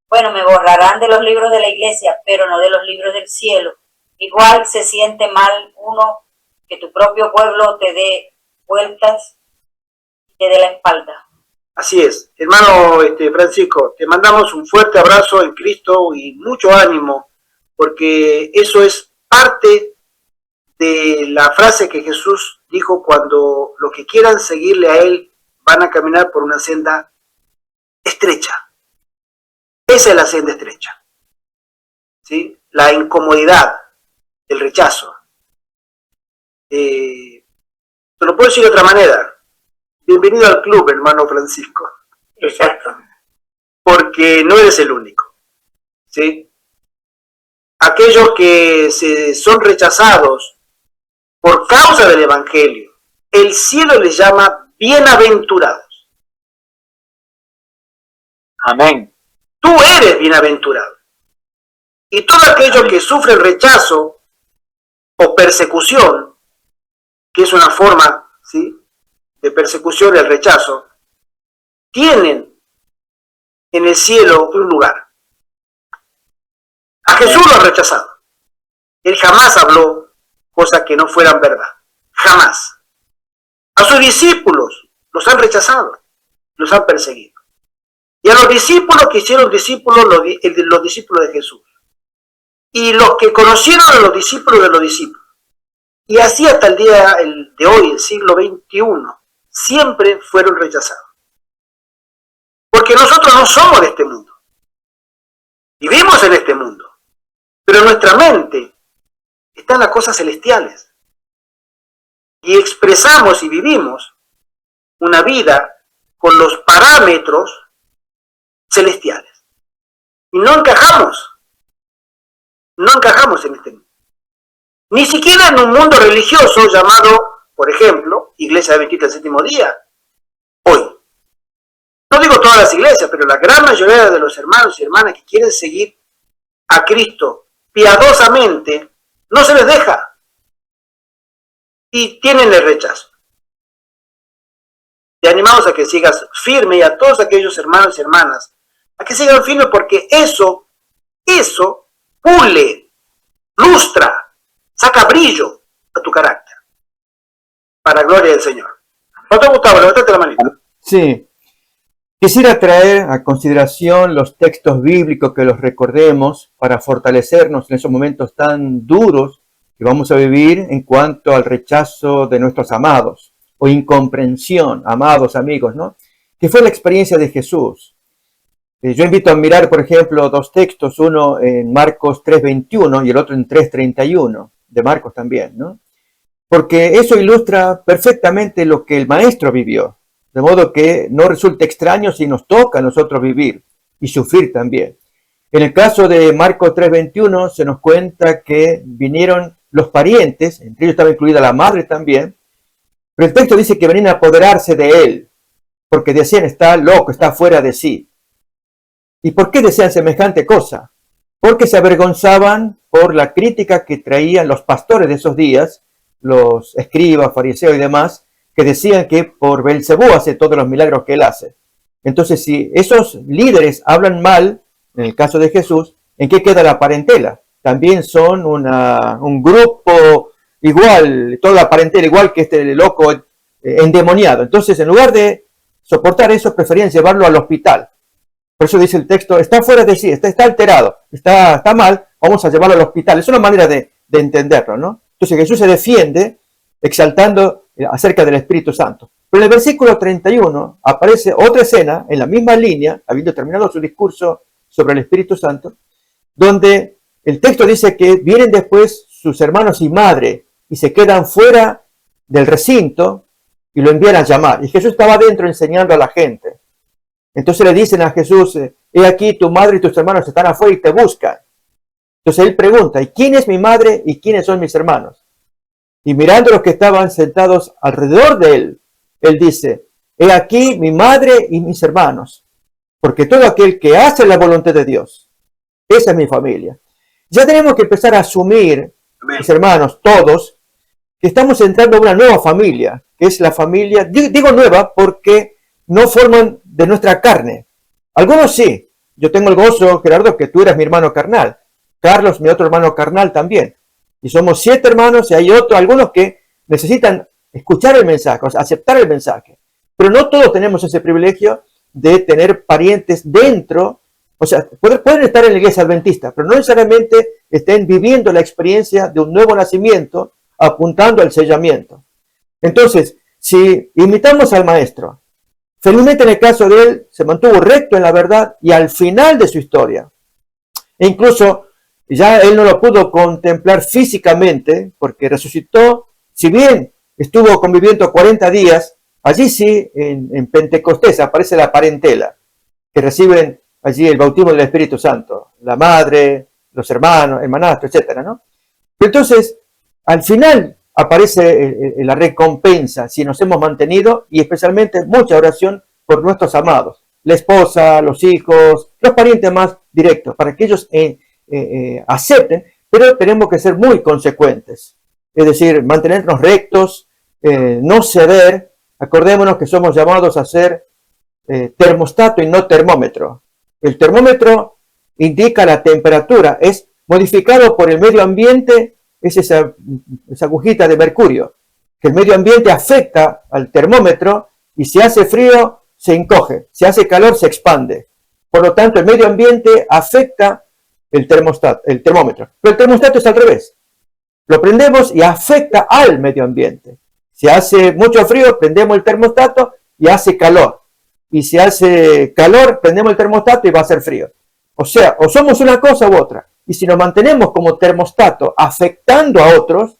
Bueno, me borrarán de los libros de la iglesia, pero no de los libros del cielo. Igual se siente mal uno que tu propio pueblo te dé vueltas y te dé la espalda. Así es, hermano Francisco, te mandamos un fuerte abrazo en Cristo y mucho ánimo, porque eso es parte de la frase que Jesús dijo cuando los que quieran seguirle a Él van a caminar por una senda estrecha. Esa es la senda estrecha. ¿Sí? La incomodidad, el rechazo. Te lo puedo decir de otra manera. Bienvenido al club, hermano Francisco. Exacto. Porque no eres el único. ¿Sí? Aquellos que son rechazados por causa del Evangelio, el cielo les llama bienaventurados. Amén. Tú eres bienaventurado. Y todos aquellos que sufren rechazo o persecución, que es una forma, ¿sí?, de persecución, el rechazo, tienen en el cielo un lugar. A Jesús lo han rechazado. Él jamás habló cosas que no fueran verdad. Jamás. A sus discípulos los han rechazado, los han perseguido. Y a los discípulos que hicieron discípulos, los discípulos de Jesús. Y los que conocieron a los discípulos de los discípulos. Y así hasta el día de hoy, el siglo XXI, siempre fueron rechazados. Porque nosotros no somos de este mundo. Vivimos en este mundo. Pero nuestra mente está en las cosas celestiales. Y expresamos y vivimos una vida con los parámetros celestiales. Y no encajamos en este mundo. Ni siquiera en un mundo religioso llamado, por ejemplo, Iglesia Adventista del Séptimo Día, hoy. No digo todas las iglesias, pero la gran mayoría de los hermanos y hermanas que quieren seguir a Cristo piadosamente, no se les deja. Y tienen el rechazo. Te animamos a que sigas firme y a todos aquellos hermanos y hermanas a que sigan firmes, porque eso pule, lustra, saca brillo a tu carácter. Para gloria del Señor. Pastor Gustavo, levantate la manita. Sí. Quisiera traer a consideración los textos bíblicos, que los recordemos para fortalecernos en esos momentos tan duros que vamos a vivir en cuanto al rechazo de nuestros amados o incomprensión, amados amigos, ¿no? Que fue la experiencia de Jesús. Yo invito a mirar, por ejemplo, dos textos, uno en Marcos 3:21 y el otro en 3:31, de Marcos también, ¿no? Porque eso ilustra perfectamente lo que el Maestro vivió. De modo que no resulta extraño si nos toca a nosotros vivir y sufrir también. En el caso de Marcos 3:21 se nos cuenta que vinieron los parientes, entre ellos estaba incluida la madre también, pero el texto dice que venían a apoderarse de él, porque decían, está loco, está fuera de sí. ¿Y por qué decían semejante cosa? Porque se avergonzaban por la crítica que traían los pastores de esos días, los escribas, fariseos y demás, que decían que por Belcebú hace todos los milagros que él hace. Entonces, si esos líderes hablan mal, en el caso de Jesús, ¿en qué queda la parentela? También son un grupo igual, toda la parentela igual que este loco endemoniado. Entonces, en lugar de soportar eso, preferían llevarlo al hospital. Por eso dice el texto, está fuera de sí, está alterado, está mal, vamos a llevarlo al hospital. Es una manera de entenderlo, ¿no? Entonces Jesús se defiende exaltando acerca del Espíritu Santo. Pero en el versículo 31 aparece otra escena en la misma línea, habiendo terminado su discurso sobre el Espíritu Santo, donde el texto dice que vienen después sus hermanos y madre y se quedan fuera del recinto y lo envían a llamar. Y Jesús estaba adentro enseñando a la gente. Entonces le dicen a Jesús, he aquí tu madre y tus hermanos están afuera y te buscan. Entonces él pregunta, ¿y quién es mi madre y quiénes son mis hermanos? Y mirando a los que estaban sentados alrededor de él, él dice, he aquí mi madre y mis hermanos, porque todo aquel que hace la voluntad de Dios, esa es mi familia. Ya tenemos que empezar a asumir, mis hermanos, todos, que estamos entrando a una nueva familia, que es la familia, digo nueva porque no forman de nuestra carne. Algunos sí. Yo tengo el gozo, Gerardo, que tú eres mi hermano carnal. Carlos, mi otro hermano carnal también. Y somos 7 hermanos y hay algunos que necesitan escuchar el mensaje, o sea, aceptar el mensaje. Pero no todos tenemos ese privilegio de tener parientes dentro. O sea, pueden estar en la iglesia adventista, pero no necesariamente estén viviendo la experiencia de un nuevo nacimiento apuntando al sellamiento. Entonces, si imitamos al Maestro, felizmente en el caso de él se mantuvo recto en la verdad y al final de su historia, e incluso ya él no lo pudo contemplar físicamente porque resucitó, si bien estuvo conviviendo 40 días, allí sí, en Pentecostés aparece la parentela, que reciben allí el bautismo del Espíritu Santo, la madre, los hermanos, hermanastro, etcétera, ¿no? Pero entonces, al final aparece la recompensa si nos hemos mantenido y especialmente mucha oración por nuestros amados, la esposa, los hijos, los parientes más directos, para que ellos acepten, pero tenemos que ser muy consecuentes, es decir, mantenernos rectos, no ceder. Acordémonos que somos llamados a ser termostato y no termómetro. El termómetro indica la temperatura, es modificado por el medio ambiente, es esa agujita de mercurio, que el medio ambiente afecta al termómetro y si hace frío se encoge, si hace calor se expande. Por lo tanto, el medio ambiente afecta el termómetro. Pero el termostato es al revés. Lo prendemos y afecta al medio ambiente. Si hace mucho frío, prendemos el termostato y hace calor. Y si hace calor, prendemos el termostato y va a hacer frío. O sea, o somos una cosa u otra. Y si nos mantenemos como termostato afectando a otros,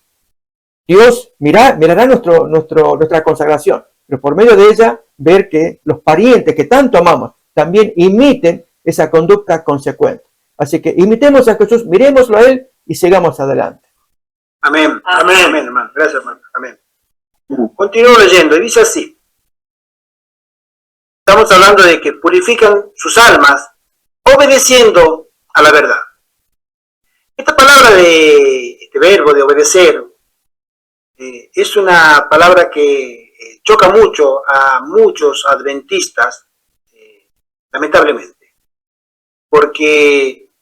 Dios mirará nuestra consagración. Pero por medio de ella, ver que los parientes que tanto amamos también imiten esa conducta consecuente. Así que imitemos a Jesús, miremoslo a Él y sigamos adelante. Amén. Amén. Amén, hermano. Gracias, hermano. Amén. Continúo leyendo y dice así. Estamos hablando de que purifican sus almas obedeciendo a la verdad. Esta palabra este verbo de obedecer, es una palabra que choca mucho a muchos adventistas, lamentablemente, porque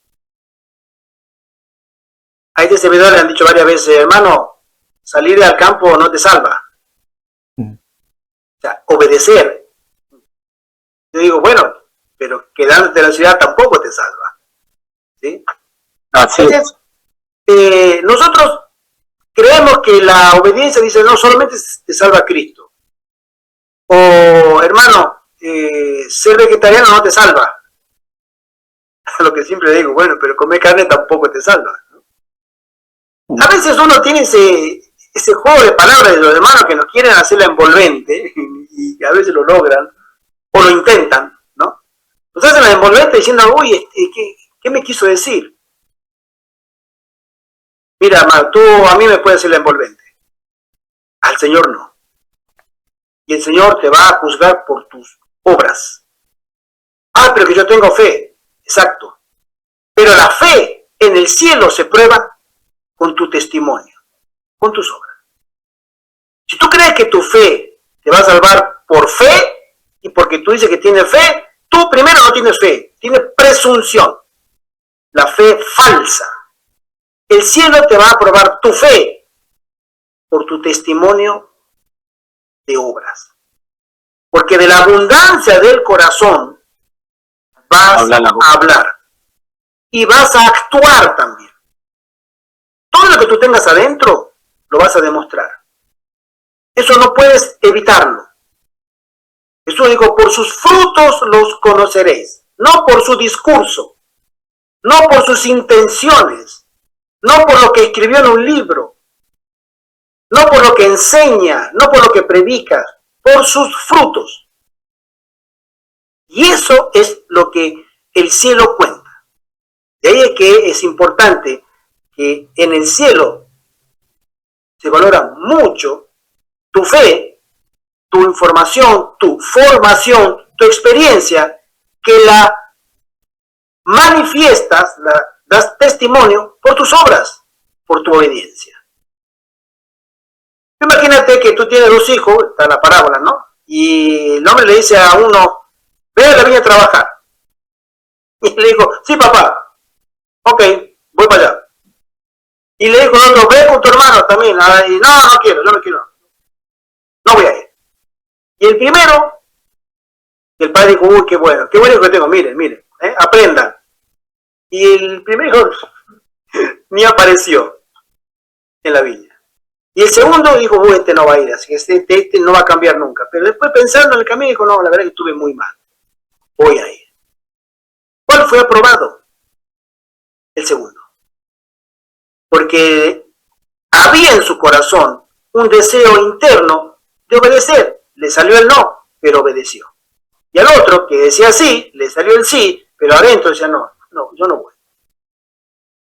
a este servidor le han dicho varias veces, hermano, salir al campo no te salva. O sea, obedecer. Yo digo, bueno, pero quedándote en la ciudad tampoco te salva. ¿Sí? Así es. Entonces, nosotros creemos que la obediencia dice, no, solamente te salva Cristo. O, hermano, ser vegetariano no te salva. Lo que siempre digo, bueno, pero comer carne tampoco te salva, ¿no? A veces uno tiene ese juego de palabras de los hermanos que nos quieren hacer la envolvente, y a veces lo logran, o lo intentan, ¿no? Nos hacen la envolvente diciendo, uy, ¿qué me quiso decir? Mira, hermano, tú a mí me puedes hacer la envolvente, al Señor no. Y el Señor te va a juzgar por tus obras. Ah, pero que yo tengo fe. Exacto. Pero la fe en el cielo se prueba con tu testimonio, con tus obras. Si tú crees que tu fe te va a salvar por fe, y porque tú dices que tienes fe, tú primero no tienes fe, tienes presunción. La fe falsa. El cielo te va a probar tu fe por tu testimonio de obras. Porque de la abundancia del corazón vas a hablar y vas a actuar también. Todo lo que tú tengas adentro lo vas a demostrar. Eso no puedes evitarlo. Jesús dijo, por sus frutos los conoceréis, no por su discurso, no por sus intenciones, no por lo que escribió en un libro, no por lo que enseña, no por lo que predica, por sus frutos. Y eso es lo que el cielo cuenta. De ahí es que es importante que en el cielo se valora mucho tu fe, tu información, tu formación, tu experiencia, que la manifiestas, das testimonio por tus obras, por tu obediencia. Imagínate que tú tienes 2 hijos, está la parábola, ¿no? Y el hombre le dice a uno, ve a la viña a trabajar. Y le dijo, sí papá, ok, voy para allá. Y le dijo al otro, ve con tu hermano también. Y no quiero, yo no quiero. No voy a ir. Y el primero, el padre dijo, uy, qué bueno hijo que tengo, miren, aprendan. Y el primer hijo ni apareció en la viña. Y el segundo dijo, uy, este no va a ir, así que este no va a cambiar nunca. Pero después pensando en el camino, dijo, no, la verdad es que estuve muy mal. Voy a ir. ¿Cuál fue aprobado? El segundo. Porque había en su corazón un deseo interno de obedecer. Le salió el no, pero obedeció. Y al otro, que decía sí, le salió el sí, pero adentro decía no, yo no voy.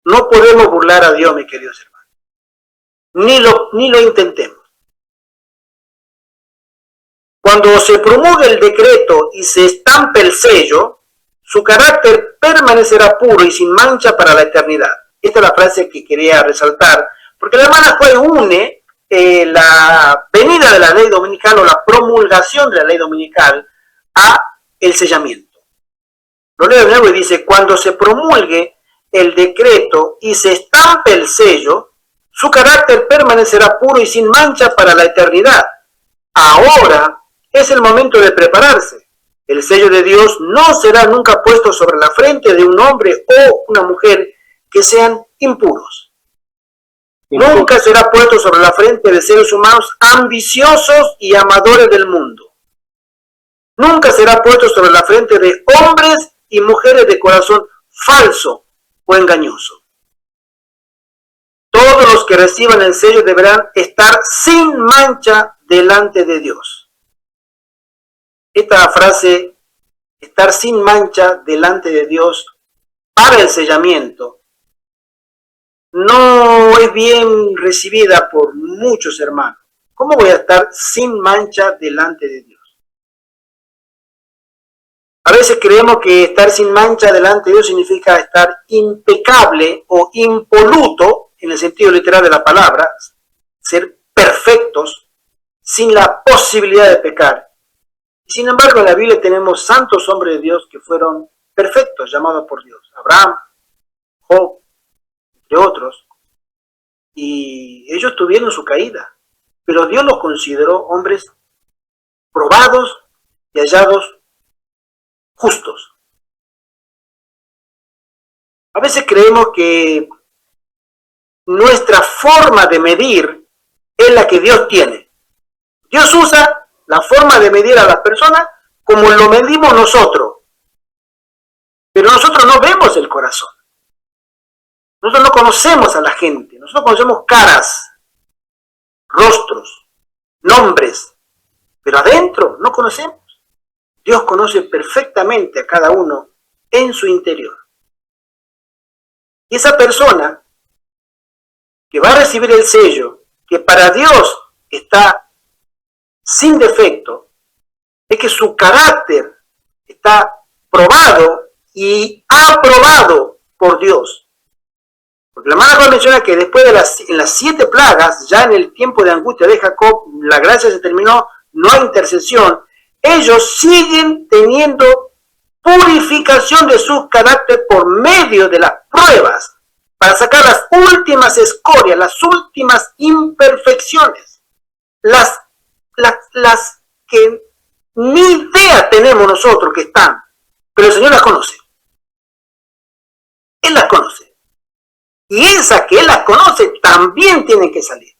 No podemos burlar a Dios, mis queridos hermanos. Ni lo intentemos. Cuando se promulga el decreto y se estampe el sello, su carácter permanecerá puro y sin mancha para la eternidad. Esta es la frase que quería resaltar, porque la hermana Joy une la venida de la ley dominical o la promulgación de la ley dominical a el sellamiento. Lo leo de nuevo y dice, cuando se promulgue el decreto y se estampe el sello, su carácter permanecerá puro y sin mancha para la eternidad. Ahora es el momento de prepararse. El sello de Dios no será nunca puesto sobre la frente de un hombre o una mujer que sean impuros. Nunca será puesto sobre la frente de seres humanos ambiciosos y amadores del mundo. Nunca será puesto sobre la frente de hombres y mujeres de corazón falso o engañoso. Todos los que reciban el sello deberán estar sin mancha delante de Dios. Esta frase, estar sin mancha delante de Dios para el sellamiento, no es bien recibida por muchos hermanos. ¿Cómo voy a estar sin mancha delante de Dios? A veces creemos que estar sin mancha delante de Dios significa estar impecable o impoluto, en el sentido literal de la palabra, ser perfectos, sin la posibilidad de pecar. Sin embargo, en la Biblia tenemos santos hombres de Dios que fueron perfectos, llamados por Dios. Abraham, Job, entre otros. Y ellos tuvieron su caída, pero Dios los consideró hombres probados y hallados justos. A veces creemos que nuestra forma de medir es la que Dios tiene. Dios usa la forma de medir a las personas como lo medimos nosotros. Pero nosotros no vemos el corazón. Nosotros no conocemos a la gente. Nosotros conocemos caras, rostros, nombres. Pero adentro no conocemos. Dios conoce perfectamente a cada uno en su interior. Y esa persona que va a recibir el sello, que para Dios está sin defecto, es que su carácter está probado y aprobado por Dios. Porque la hermana menciona que después de en las 7 plagas, ya en el tiempo de angustia de Jacob, la gracia se terminó, no hay intercesión. Ellos siguen teniendo purificación de su carácter por medio de las pruebas, para sacar las últimas escorias, las últimas imperfecciones, las que ni idea tenemos nosotros que están, pero el Señor las conoce. Él las conoce. Y esas que Él las conoce también tienen que salir.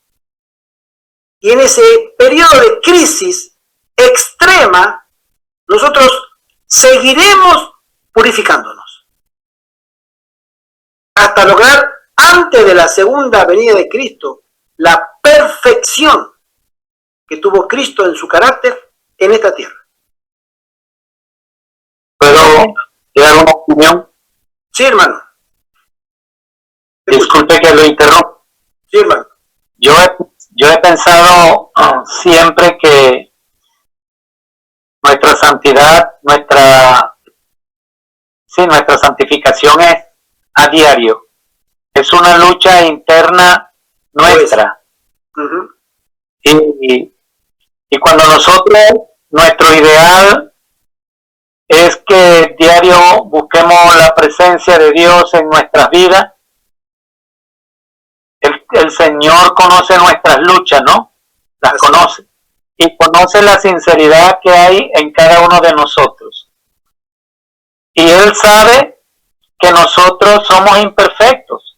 Y en ese periodo de crisis extrema, nosotros seguiremos purificándonos hasta lograr, antes de la segunda venida de Cristo, la perfección que tuvo Cristo en su carácter en esta tierra. ¿Puedo dar una opinión? Sí, hermano. Disculpe que lo interrumpa. Sí, hermano. Yo he pensado siempre que nuestra santidad, nuestra santificación es a diario. Es una lucha interna nuestra. Uh-huh. Y cuando nosotros, nuestro ideal es que diario busquemos la presencia de Dios en nuestras vidas, el Señor conoce nuestras luchas, ¿no? Las conoce. Y conoce la sinceridad que hay en cada uno de nosotros. Y Él sabe que nosotros somos imperfectos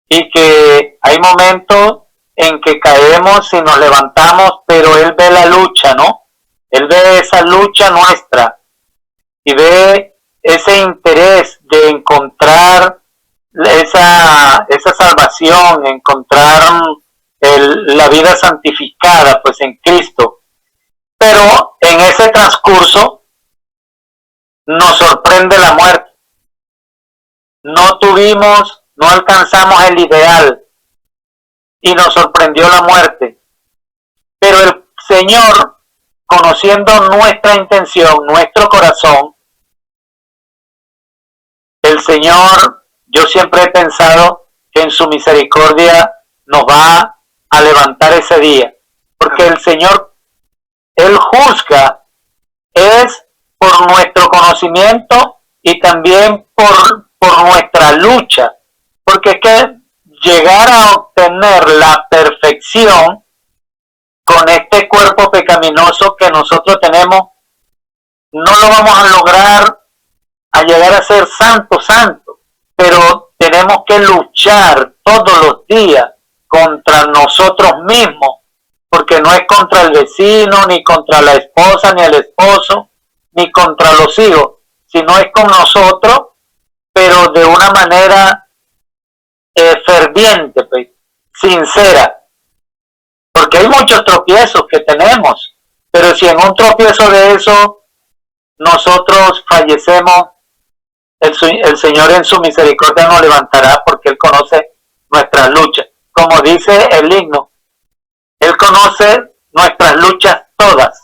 y que hay momentos en que caemos y nos levantamos, pero Él ve la lucha, ¿no? Él ve esa lucha nuestra y ve ese interés de encontrar esa salvación, encontrar la vida santificada pues en Cristo. Pero en ese transcurso nos sorprende la muerte. No alcanzamos el ideal y nos sorprendió la muerte. Pero el Señor, conociendo nuestra intención, nuestro corazón, el Señor, yo siempre he pensado que en su misericordia nos va a levantar ese día, porque el Señor, Él juzga es por nuestro conocimiento y también por nuestra lucha, porque es que llegar a obtener la perfección con este cuerpo pecaminoso que nosotros tenemos, no lo vamos a lograr a llegar a ser santo, pero tenemos que luchar todos los días contra nosotros mismos, porque no es contra el vecino, ni contra la esposa, ni el esposo, ni contra los hijos, sino es con nosotros, pero de una manera ferviente, pues, sincera, porque hay muchos tropiezos que tenemos, pero si en un tropiezo de eso nosotros fallecemos, el Señor en su misericordia nos levantará, porque Él conoce nuestras luchas. Como dice el himno, Él conoce nuestras luchas todas.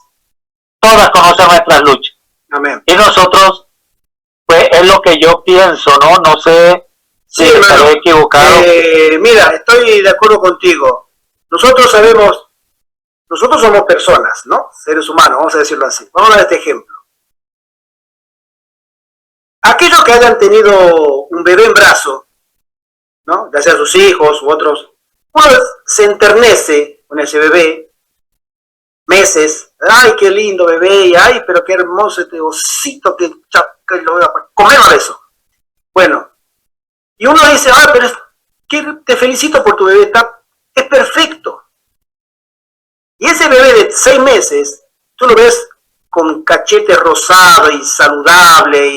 Todas conocen nuestras luchas. Amén. Y nosotros, pues es lo que yo pienso, ¿no? No sé si estaré equivocado. Mira, estoy de acuerdo contigo. Nosotros sabemos, nosotros somos personas, ¿no? Seres humanos, vamos a decirlo así. Vamos a dar este ejemplo. Aquellos que hayan tenido un bebé en brazo, ¿no? Ya sea sus hijos u otros, uno se enternece con ese bebé, meses, ay, qué lindo bebé, y ay, pero qué hermoso este osito que lo voy a comer a eso. Bueno, y uno dice, ah, pero te felicito por tu bebé, es perfecto. Y ese bebé de 6 meses, tú lo ves con cachete rosado y saludable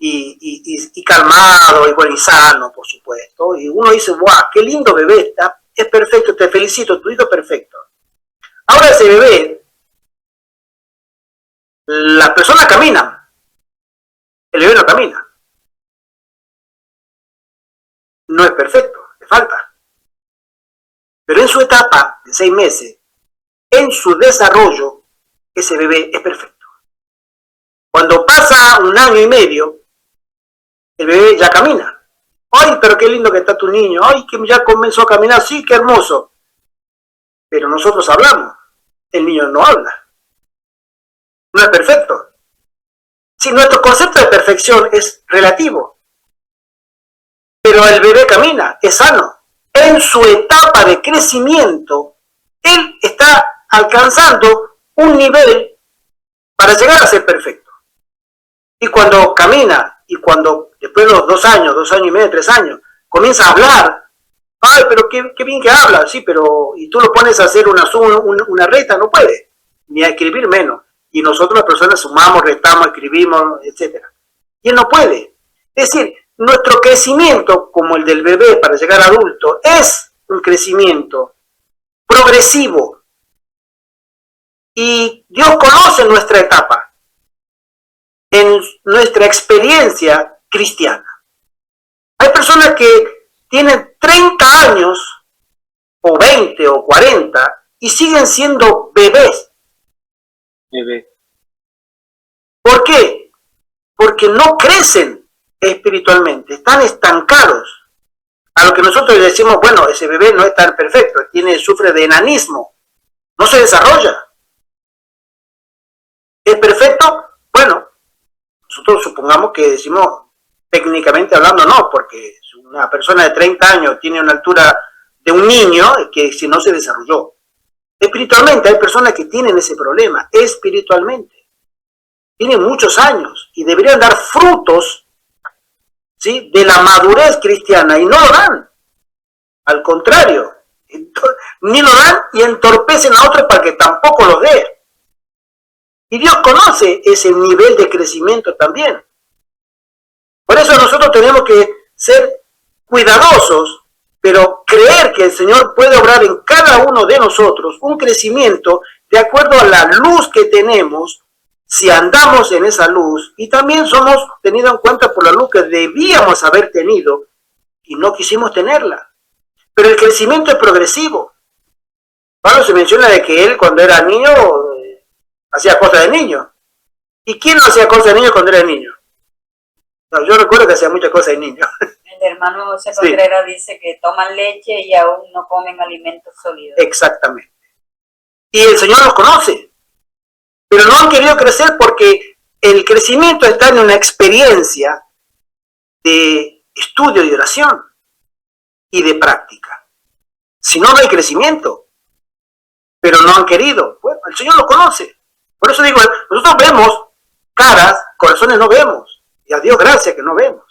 y calmado y bueno, y sano, por supuesto. Y uno dice, guau, qué lindo bebé está, es perfecto, te felicito, tu hijo es perfecto. Ahora ese bebé, las personas caminan, el bebé no camina. No es perfecto, le falta. Pero en su etapa de 6 meses, en su desarrollo, ese bebé es perfecto. Cuando pasa 1 año y medio, el bebé ya camina. Ay, pero qué lindo que está tu niño. Ay, que ya comenzó a caminar. Sí, qué hermoso. Pero nosotros hablamos. El niño no habla. No es perfecto. Sí, nuestro concepto de perfección es relativo. Pero el bebé camina, es sano. En su etapa de crecimiento, él está alcanzando un nivel para llegar a ser perfecto. Y cuando camina, y cuando después de los 2 años, 2 años y medio, 3 años, comienza a hablar, ay, pero qué bien que habla, sí, pero y tú lo pones a hacer una reta, no puede, ni a escribir menos. Y nosotros las personas sumamos, restamos, escribimos, etc. Y él no puede. Es decir, nuestro crecimiento, como el del bebé para llegar a adulto, es un crecimiento progresivo. Y Dios conoce nuestra etapa, en nuestra experiencia cristiana. Hay personas que tienen 30 años, o 20, o 40, y siguen siendo bebés. ¿Por qué? Porque no crecen espiritualmente, están estancados. A lo que nosotros decimos, bueno, ese bebé no es tan perfecto, sufre de enanismo, no se desarrolla. ¿Es perfecto? Bueno, nosotros supongamos que decimos, técnicamente hablando, no, porque una persona de 30 años tiene una altura de un niño que si no se desarrolló. Espiritualmente hay personas que tienen ese problema, espiritualmente. Tienen muchos años y deberían dar frutos, ¿sí?, de la madurez cristiana y no lo dan. Al contrario, ni lo dan y entorpecen a otros para que tampoco lo den. Y Dios conoce ese nivel de crecimiento también. Por eso nosotros tenemos que ser cuidadosos, pero creer que el Señor puede obrar en cada uno de nosotros un crecimiento de acuerdo a la luz que tenemos, si andamos en esa luz, y también somos tenidos en cuenta por la luz que debíamos haber tenido y no quisimos tenerla. Pero el crecimiento es progresivo. Pablo se menciona de que él cuando era niño hacía cosas de niño. ¿Y quién no hacía cosas de niño cuando era niño? No, yo recuerdo que hacía muchas cosas de niño. El hermano José Contreras dice que toman leche y aún no comen alimentos sólidos. Exactamente. Y el Señor los conoce, pero no han querido crecer porque el crecimiento está en una experiencia de estudio y oración y de práctica. Si no, no hay crecimiento. Pero no han querido. Bueno, el Señor lo conoce. Por eso digo, nosotros vemos caras, corazones no vemos. Y a Dios gracias que no vemos.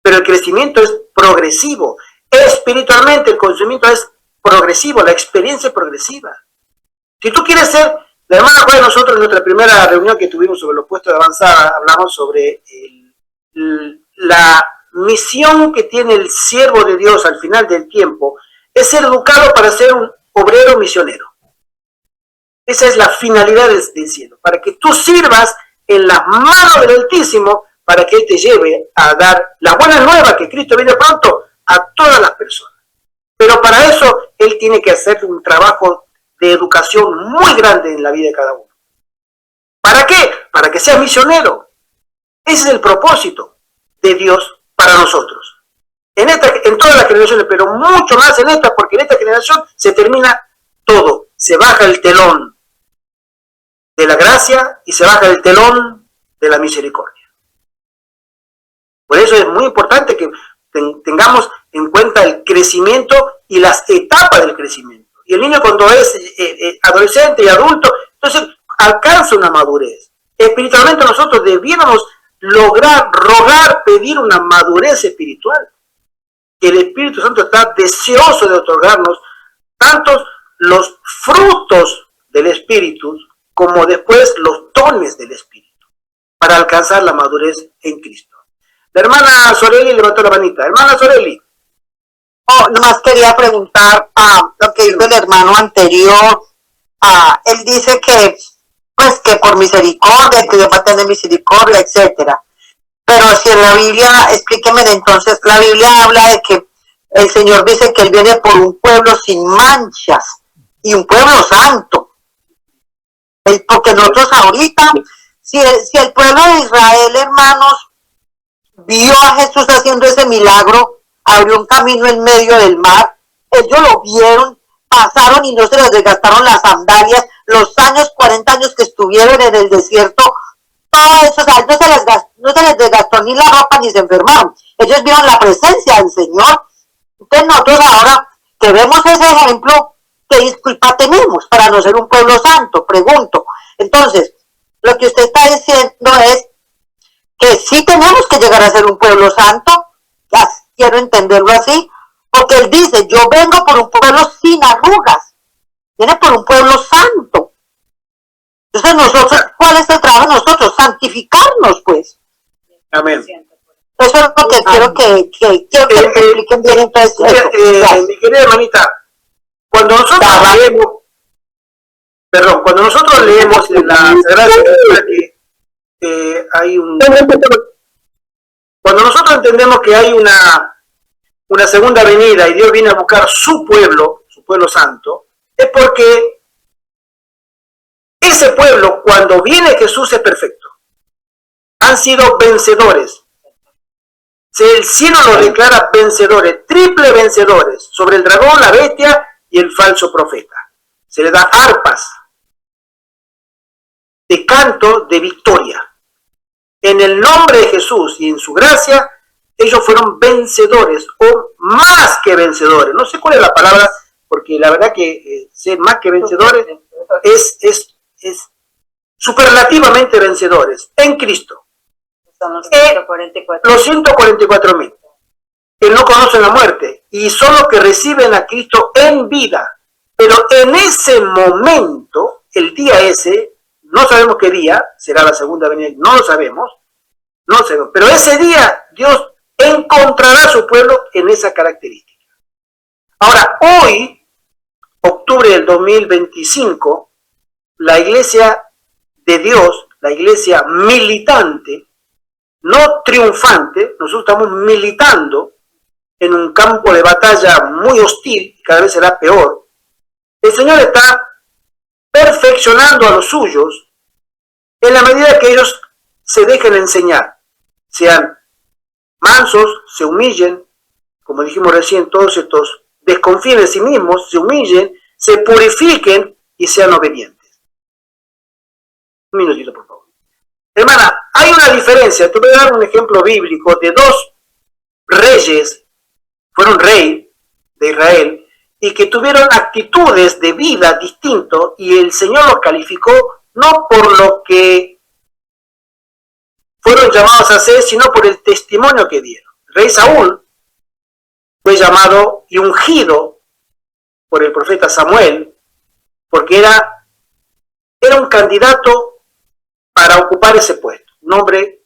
Pero el crecimiento es progresivo. Espiritualmente el conocimiento es progresivo, la experiencia es progresiva. Si tú quieres ser, la hermana Juan y nosotros en nuestra primera reunión que tuvimos sobre los puestos de avanzada, hablamos sobre la misión que tiene el siervo de Dios al final del tiempo, es ser educado para ser un obrero misionero. Esa es la finalidad del cielo, para que tú sirvas en las manos del Altísimo, para que Él te lleve a dar la buena nueva que Cristo viene pronto, a todas las personas. Pero para eso él tiene que hacer un trabajo de educación muy grande en la vida de cada uno. ¿Para qué? Para que sea misionero. Ese es el propósito de Dios para nosotros. En todas las generaciones, pero mucho más en esta, porque en esta generación se termina todo. Se baja el telón de la gracia y se baja el telón de la misericordia. Por eso es muy importante que tengamos en cuenta el crecimiento y las etapas del crecimiento. Y el niño cuando es adolescente y adulto, entonces alcanza una madurez. Espiritualmente nosotros debiéramos lograr, rogar, pedir una madurez espiritual. Que el Espíritu Santo está deseoso de otorgarnos tanto los frutos del Espíritu como después los dones del Espíritu para alcanzar la madurez en Cristo. La hermana Sorelli levantó la manita. Hermana Sorelli. Oh, nomás quería preguntar lo que dijo el hermano anterior. Él dice que, pues, que por misericordia, que Dios va a tener misericordia, etcétera. Pero si en la Biblia, explíqueme entonces, la Biblia habla de que el Señor dice que Él viene por un pueblo sin manchas y un pueblo santo. Porque nosotros ahorita, si el pueblo de Israel, hermanos, vio a Jesús haciendo ese milagro, abrió un camino en medio del mar, ellos lo vieron, pasaron y no se les desgastaron las sandalias, los 40 años que estuvieron en el desierto, todo eso, o sea, no se les desgastó ni la ropa ni se enfermaron. Ellos vieron la presencia del Señor. Entonces nosotros ahora que vemos ese ejemplo, ¿qué disculpa tenemos para no ser un pueblo santo? Pregunto. Entonces, lo que usted está diciendo es que sí tenemos que llegar a ser un pueblo santo, ya quiero entenderlo así, porque él dice, yo vengo por un pueblo sin arrugas, viene por un pueblo santo. Entonces nosotros, ¿cuál es el trabajo de nosotros? Santificarnos, pues. Amén. Eso es lo que quiero que me expliquen bien entonces eso. Mi querida hermanita, cuando nosotros leemos en la Sagrada Escritura que hay un... Cuando nosotros entendemos que hay una segunda venida y Dios viene a buscar su pueblo santo, es porque ese pueblo, cuando viene Jesús, es perfecto. Han sido vencedores. El cielo los declara vencedores, triple vencedores, sobre el dragón, la bestia y el falso profeta. Se les da arpas de canto de victoria. En el nombre de Jesús y en su gracia, ellos fueron vencedores o más que vencedores. No sé cuál es la palabra, porque la verdad que ser más que vencedores es superlativamente vencedores en Cristo. Son los 144. Los 144.000 que no conocen la muerte y son los que reciben a Cristo en vida. Pero en ese momento, el día ese, no sabemos qué día, será la segunda venida, no lo sabemos, pero ese día Dios encontrará a su pueblo en esa característica. Ahora, hoy, octubre del 2025, la iglesia de Dios, la iglesia militante, no triunfante, nosotros estamos militando en un campo de batalla muy hostil, y cada vez será peor. El Señor está perfeccionando a los suyos en la medida que ellos se dejen enseñar, sean mansos, se humillen, como dijimos recién, todos estos desconfíen de sí mismos, se humillen, se purifiquen y sean obedientes. Un minutito, por favor. Hermana, hay una diferencia. Te voy a dar un ejemplo bíblico de dos reyes, fueron rey de Israel, y que tuvieron actitudes de vida distintas, y el Señor los calificó no por lo que fueron llamados a hacer, sino por el testimonio que dieron. El rey Saúl fue llamado y ungido por el profeta Samuel, porque era un candidato para ocupar ese puesto, un hombre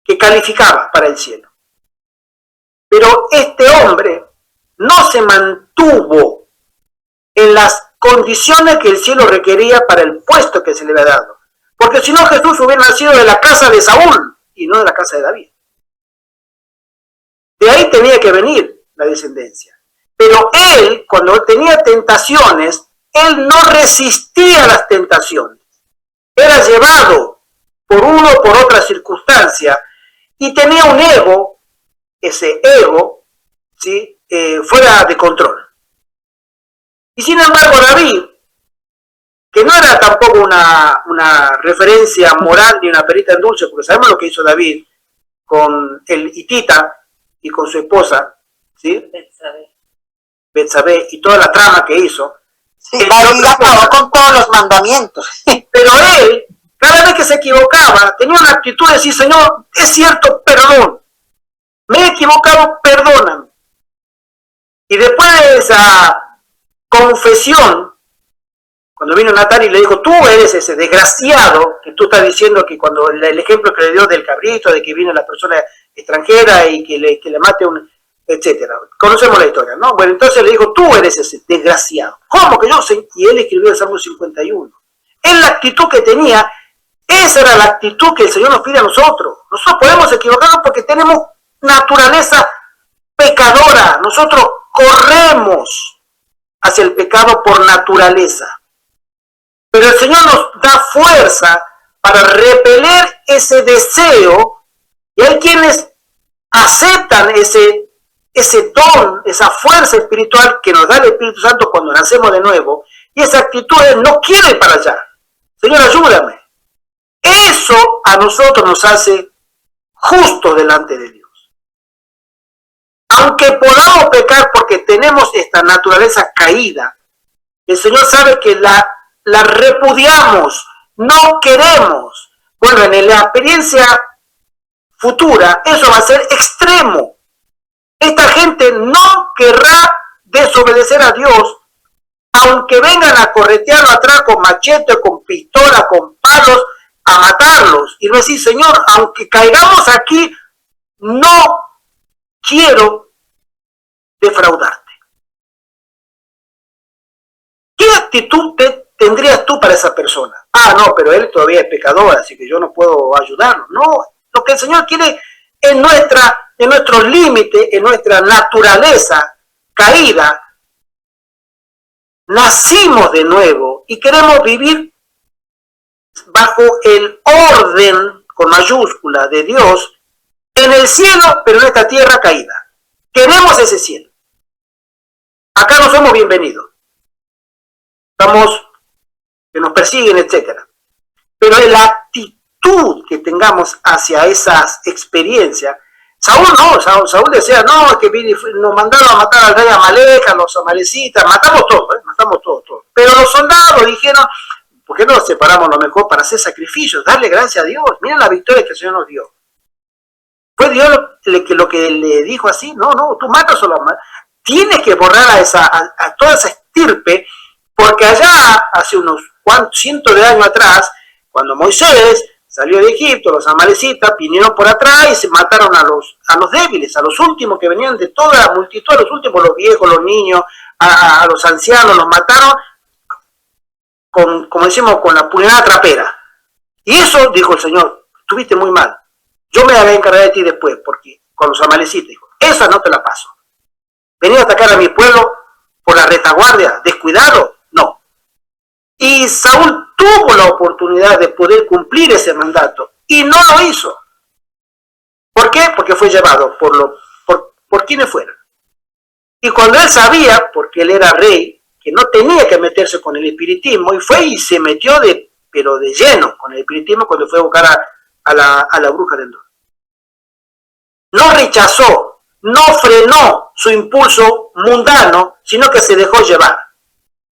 que calificaba para el cielo. Pero este hombre no se mantuvo en las condiciones que el cielo requería para el puesto que se le había dado. Porque si no, Jesús hubiera nacido de la casa de Saúl y no de la casa de David. De ahí tenía que venir. la descendencia. Pero él, cuando tenía tentaciones, él no resistía las tentaciones. Era llevado por uno o por otra circunstancia y tenía un ego, ese ego, ¿sí? Fuera de control. Y sin embargo David, que no era tampoco una referencia moral ni una perita en dulce, porque sabemos lo que hizo David con el hitita y con su esposa, ¿sí? Betsabé y toda la trama que hizo. Sí, David acabó con todos los mandamientos. Pero él, cada vez que se equivocaba, tenía una actitud de decir, Señor, es cierto, perdón. Me he equivocado, perdóname. Y después de esa confesión, cuando vino Natán y le dijo, tú eres ese desgraciado que tú estás diciendo que cuando el ejemplo que le dio del cabrito, de que viene la persona extranjera y que le mate un, etcétera. Conocemos la historia, ¿no? Bueno, entonces le dijo, tú eres ese desgraciado. ¿Cómo que yo? Y él escribió el Salmo 51. En la actitud que tenía, esa era la actitud que el Señor nos pide a nosotros. Nosotros podemos equivocarnos porque tenemos naturaleza pecadora. Nosotros corremos hacia el pecado por naturaleza. Pero el Señor nos da fuerza para repeler ese deseo, y hay quienes aceptan ese don, esa fuerza espiritual que nos da el Espíritu Santo cuando nacemos de nuevo, y esa actitud es, no quiero ir para allá. Señor, ayúdame. Eso a nosotros nos hace justos delante de Dios. Aunque podamos pecar porque tenemos esta naturaleza caída, el Señor sabe que la repudiamos, no queremos. Bueno, en la experiencia futura, eso va a ser extremo. Esta gente no querrá desobedecer a Dios, aunque vengan a corretearlo atrás con machete, con pistola, con palos, a matarlos. Y no decir, Señor, aunque caigamos aquí, no quiero defraudarte. ¿Qué actitud tendrías tú para esa persona? Ah, no, pero él todavía es pecador, así que yo no puedo ayudarlo. No, lo que el Señor quiere en nuestro límite, en nuestra naturaleza caída, nacimos de nuevo y queremos vivir bajo el orden con mayúscula de Dios en el cielo, pero en esta tierra caída. Queremos ese cielo. Acá no somos bienvenidos. Estamos que nos persiguen, etc. Pero en la actitud que tengamos hacia esas experiencias, Saúl decía, no, es que nos mandaron a matar al rey Amalek, a los amalecitas, matamos todo. Pero los soldados dijeron, ¿por qué no nos separamos lo mejor para hacer sacrificios? Darle gracias a Dios. Miren la victoria que el Señor nos dio. ¿Fue Dios lo que le dijo así? No, tú matas a los amalecitas. Tienes que borrar a toda esa estirpe, porque allá, hace unos cientos de años atrás, cuando Moisés salió de Egipto, los amalecitas vinieron por atrás y se mataron a los débiles, a los últimos que venían de toda la multitud, a los últimos, los viejos, los niños, a los ancianos, los mataron como decimos, con la puñalada trapera. Y eso, dijo el Señor, estuviste muy mal. Yo me haré encargar de ti después, porque con los amalecitas, dijo, esa no te la paso. Venir a atacar a mi pueblo por la retaguardia, descuidado, no. Y Saúl tuvo la oportunidad de poder cumplir ese mandato y no lo hizo. ¿Por qué? Porque fue llevado por quienes fueran. Y cuando él sabía, porque él era rey, que no tenía que meterse con el espiritismo, y fue y se metió pero de lleno con el espiritismo cuando fue a buscar a la bruja del Endor. No rechazó, no frenó su impulso mundano, sino que se dejó llevar.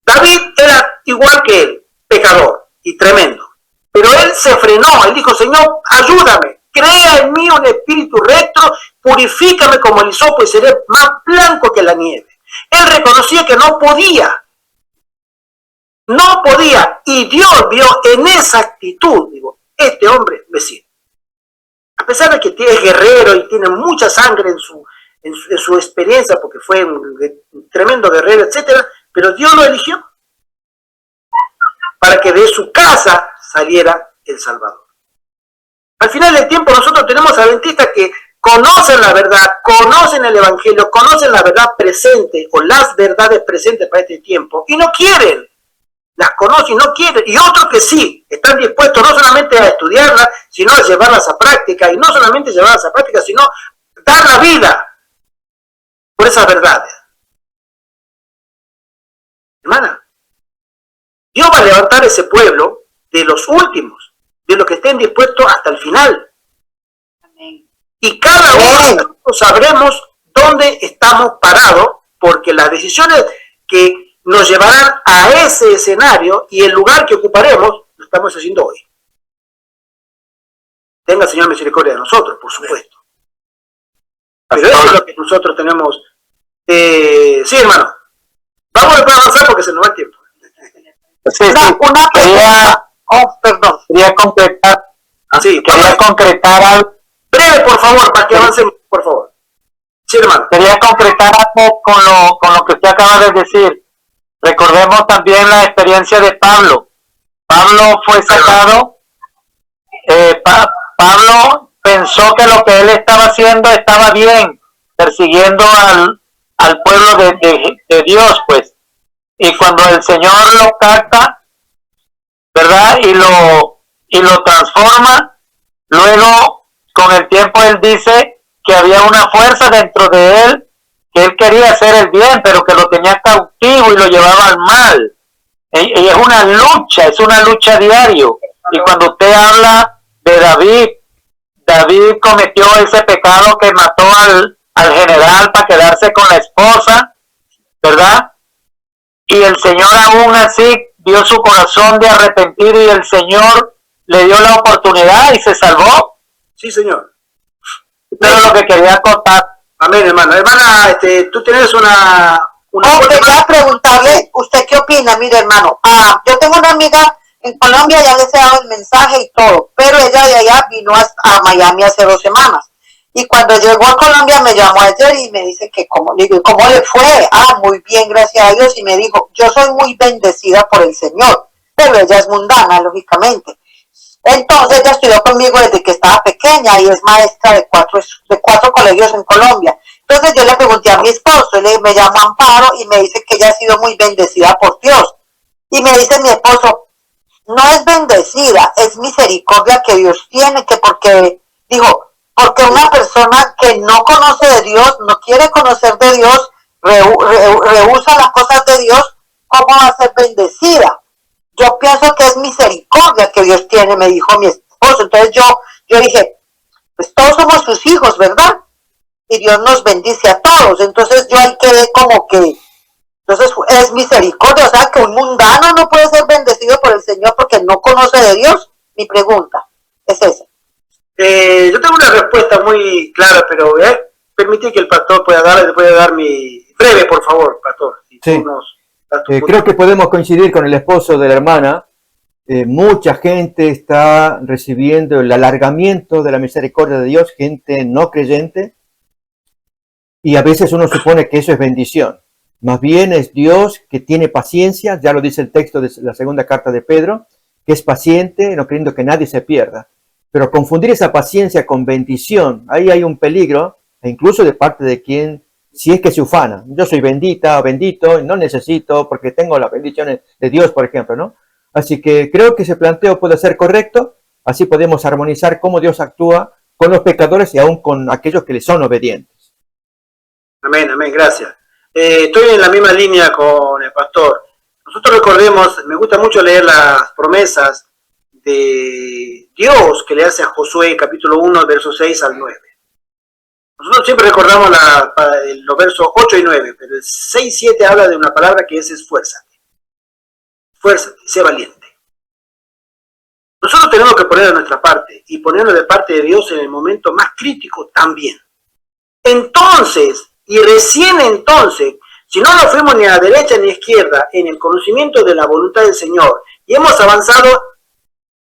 David era igual que él, pecador y tremendo. Pero él se frenó, él dijo, Señor, ayúdame, crea en mí un espíritu recto, purifícame como el hisopo y seré más blanco que la nieve. Él reconocía que no podía, y Dios vio en esa actitud, digo, este hombre me sirve. A pesar de que es guerrero y tiene mucha sangre en su experiencia, porque fue un tremendo guerrero, etc., pero Dios lo eligió para que de su casa saliera el Salvador. Al final del tiempo nosotros tenemos adventistas que conocen la verdad, conocen el Evangelio, conocen la verdad presente o las verdades presentes para este tiempo y no quieren. Las conocen y no quieren. Y otros que sí, están dispuestos no solamente a estudiarlas, sino a llevarlas a práctica. Y no solamente llevarlas a práctica, sino dar la vida por esas verdades. Hermana, Dios va a levantar ese pueblo de los últimos, de los que estén dispuestos hasta el final. Amén. Y cada uno de nosotros sabremos dónde estamos parados, porque las decisiones que nos llevarán a ese escenario y el lugar que ocuparemos, lo estamos haciendo hoy. Tenga, Señor, misericordia de nosotros, por supuesto. Pero eso es lo que nosotros tenemos. Sí, hermano. Vamos a avanzar porque se nos va el tiempo. Sí, Una pregunta. Oh, perdón. Quería concretar, Sí, quería concretar algo. breve, por favor, para que avancemos, por favor. Sí, hermano. Quería concretar algo con lo que usted acaba de decir. Recordemos también la experiencia de Pablo. Pablo fue sacado. Pablo pensó que lo que él estaba haciendo estaba bien, persiguiendo al pueblo de Dios, pues. Y cuando el Señor lo capta, ¿verdad? Y lo transforma, luego con el tiempo él dice que había una fuerza dentro de él, que él quería hacer el bien, pero que lo tenía cautivo y lo llevaba al mal. Y es una lucha diario. Y cuando usted habla de David cometió ese pecado que mató al general para quedarse con la esposa, ¿verdad? Y el Señor aún así dio su corazón de arrepentir y el Señor le dio la oportunidad y se salvó. Sí, Señor. Eso es lo que quería contar. Amén, hermana. Hermana, tú tienes una Quería preguntarle, ¿usted qué opina? Mire, hermano, yo tengo una amiga en Colombia, ya les he dado el mensaje y todo, pero ella de allá vino a Miami hace 2 semanas. Y cuando llegó a Colombia me llamó ayer y me dice que ¿cómo le fue? Muy bien, gracias a Dios. Y me dijo, yo soy muy bendecida por el Señor, pero ella es mundana, lógicamente. Entonces ella estudió conmigo desde que estaba pequeña y es maestra de cuatro colegios en Colombia. Entonces yo le pregunté a mi esposo, me llamo Amparo y me dice que ella ha sido muy bendecida por Dios. Y me dice mi esposo, no es bendecida, es misericordia que Dios tiene, que porque una persona que no conoce de Dios, no quiere conocer de Dios, rehúsa las cosas de Dios, ¿cómo va a ser bendecida? Yo pienso que es misericordia que Dios tiene, me dijo mi esposo. Entonces yo dije, pues todos somos sus hijos, ¿verdad? Y Dios nos bendice a todos. Entonces yo ahí quedé como que, entonces es misericordia, o sea que un mundano no puede ser bendecido por el Señor porque no conoce de Dios. Mi pregunta es esa. Yo tengo una respuesta muy clara, pero permití que el pastor pueda dar mi breve, por favor, pastor. Si Sí. Creo que podemos coincidir con el esposo de la hermana. Mucha gente está recibiendo el alargamiento de la misericordia de Dios, gente no creyente, y a veces uno supone que eso es bendición. Más bien es Dios que tiene paciencia, ya lo dice el texto de la segunda carta de Pedro, que es paciente, no queriendo que nadie se pierda. Pero confundir esa paciencia con bendición, ahí hay un peligro, e incluso de parte de quien, si es que se ufana. Yo soy bendita o bendito, no necesito porque tengo las bendiciones de Dios, por ejemplo, ¿no? Así que creo que ese planteo puede ser correcto, así podemos armonizar cómo Dios actúa con los pecadores y aún con aquellos que le son obedientes. Amén, amén, gracias. Estoy en la misma línea con el pastor. Nosotros recordemos, me gusta mucho leer las promesas de Dios que le hace a Josué, capítulo 1, versos 6 al 9. Nosotros siempre recordamos los versos 8 y 9, pero el 6 y 7 habla de una palabra que es esfuérzate. Esfuérzate, sé valiente. Nosotros tenemos que poner de nuestra parte y ponernos de parte de Dios en el momento más crítico también. Entonces, y recién entonces, si no nos fuimos ni a la derecha ni a la izquierda en el conocimiento de la voluntad del Señor y hemos avanzado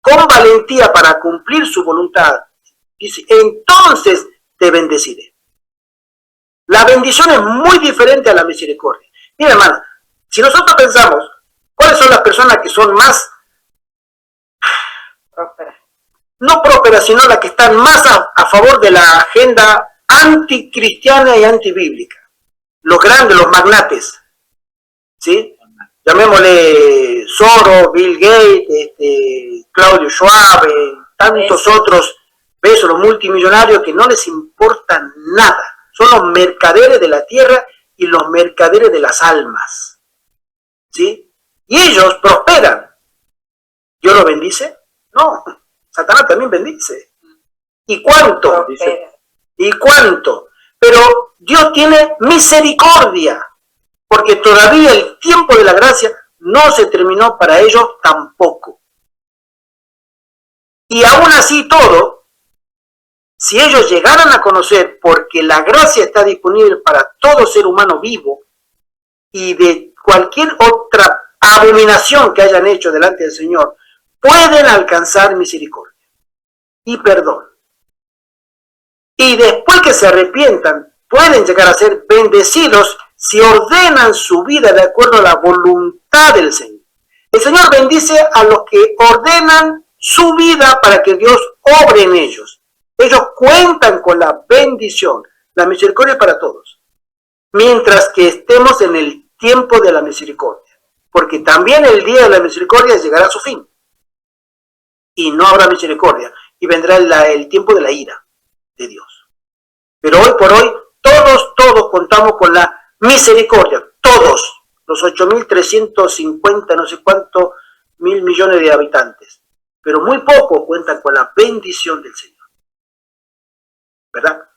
con valentía para cumplir su voluntad, dice, entonces te bendeciré. La bendición es muy diferente a la misericordia. Mira, hermano, si nosotros pensamos, ¿cuáles son las personas que son más prósperas? No prósperas, sino las que están más a favor de la agenda anticristiana y antibíblica. Los grandes, los magnates, ¿sí? Llamémosle Soros, Bill Gates, Claudio Schwab, tantos otros, besos, los multimillonarios que no les importa nada. Son los mercaderes de la tierra y los mercaderes de las almas, ¿sí? Y ellos prosperan. ¿Dios los bendice? No, Satanás también bendice. ¿Y cuánto? ¿Y cuánto? Pero Dios tiene misericordia, porque todavía el tiempo de la gracia no se terminó para ellos tampoco. Y aún así todo, si ellos llegaran a conocer, porque la gracia está disponible para todo ser humano vivo, y de cualquier otra abominación que hayan hecho delante del Señor, pueden alcanzar misericordia y perdón. Y después que se arrepientan, pueden llegar a ser bendecidos si ordenan su vida de acuerdo a la voluntad del Señor. El Señor bendice a los que ordenan su vida para que Dios obre en ellos. Ellos cuentan con la bendición, la misericordia para todos. Mientras que estemos en el tiempo de la misericordia. Porque también el día de la misericordia llegará a su fin. Y no habrá misericordia. Y vendrá el tiempo de la ira de Dios. Pero hoy por hoy, todos contamos con la misericordia. Todos. Los 8.350, no sé cuántos mil millones de habitantes. Pero muy pocos cuentan con la bendición del Señor. ¿Verdad?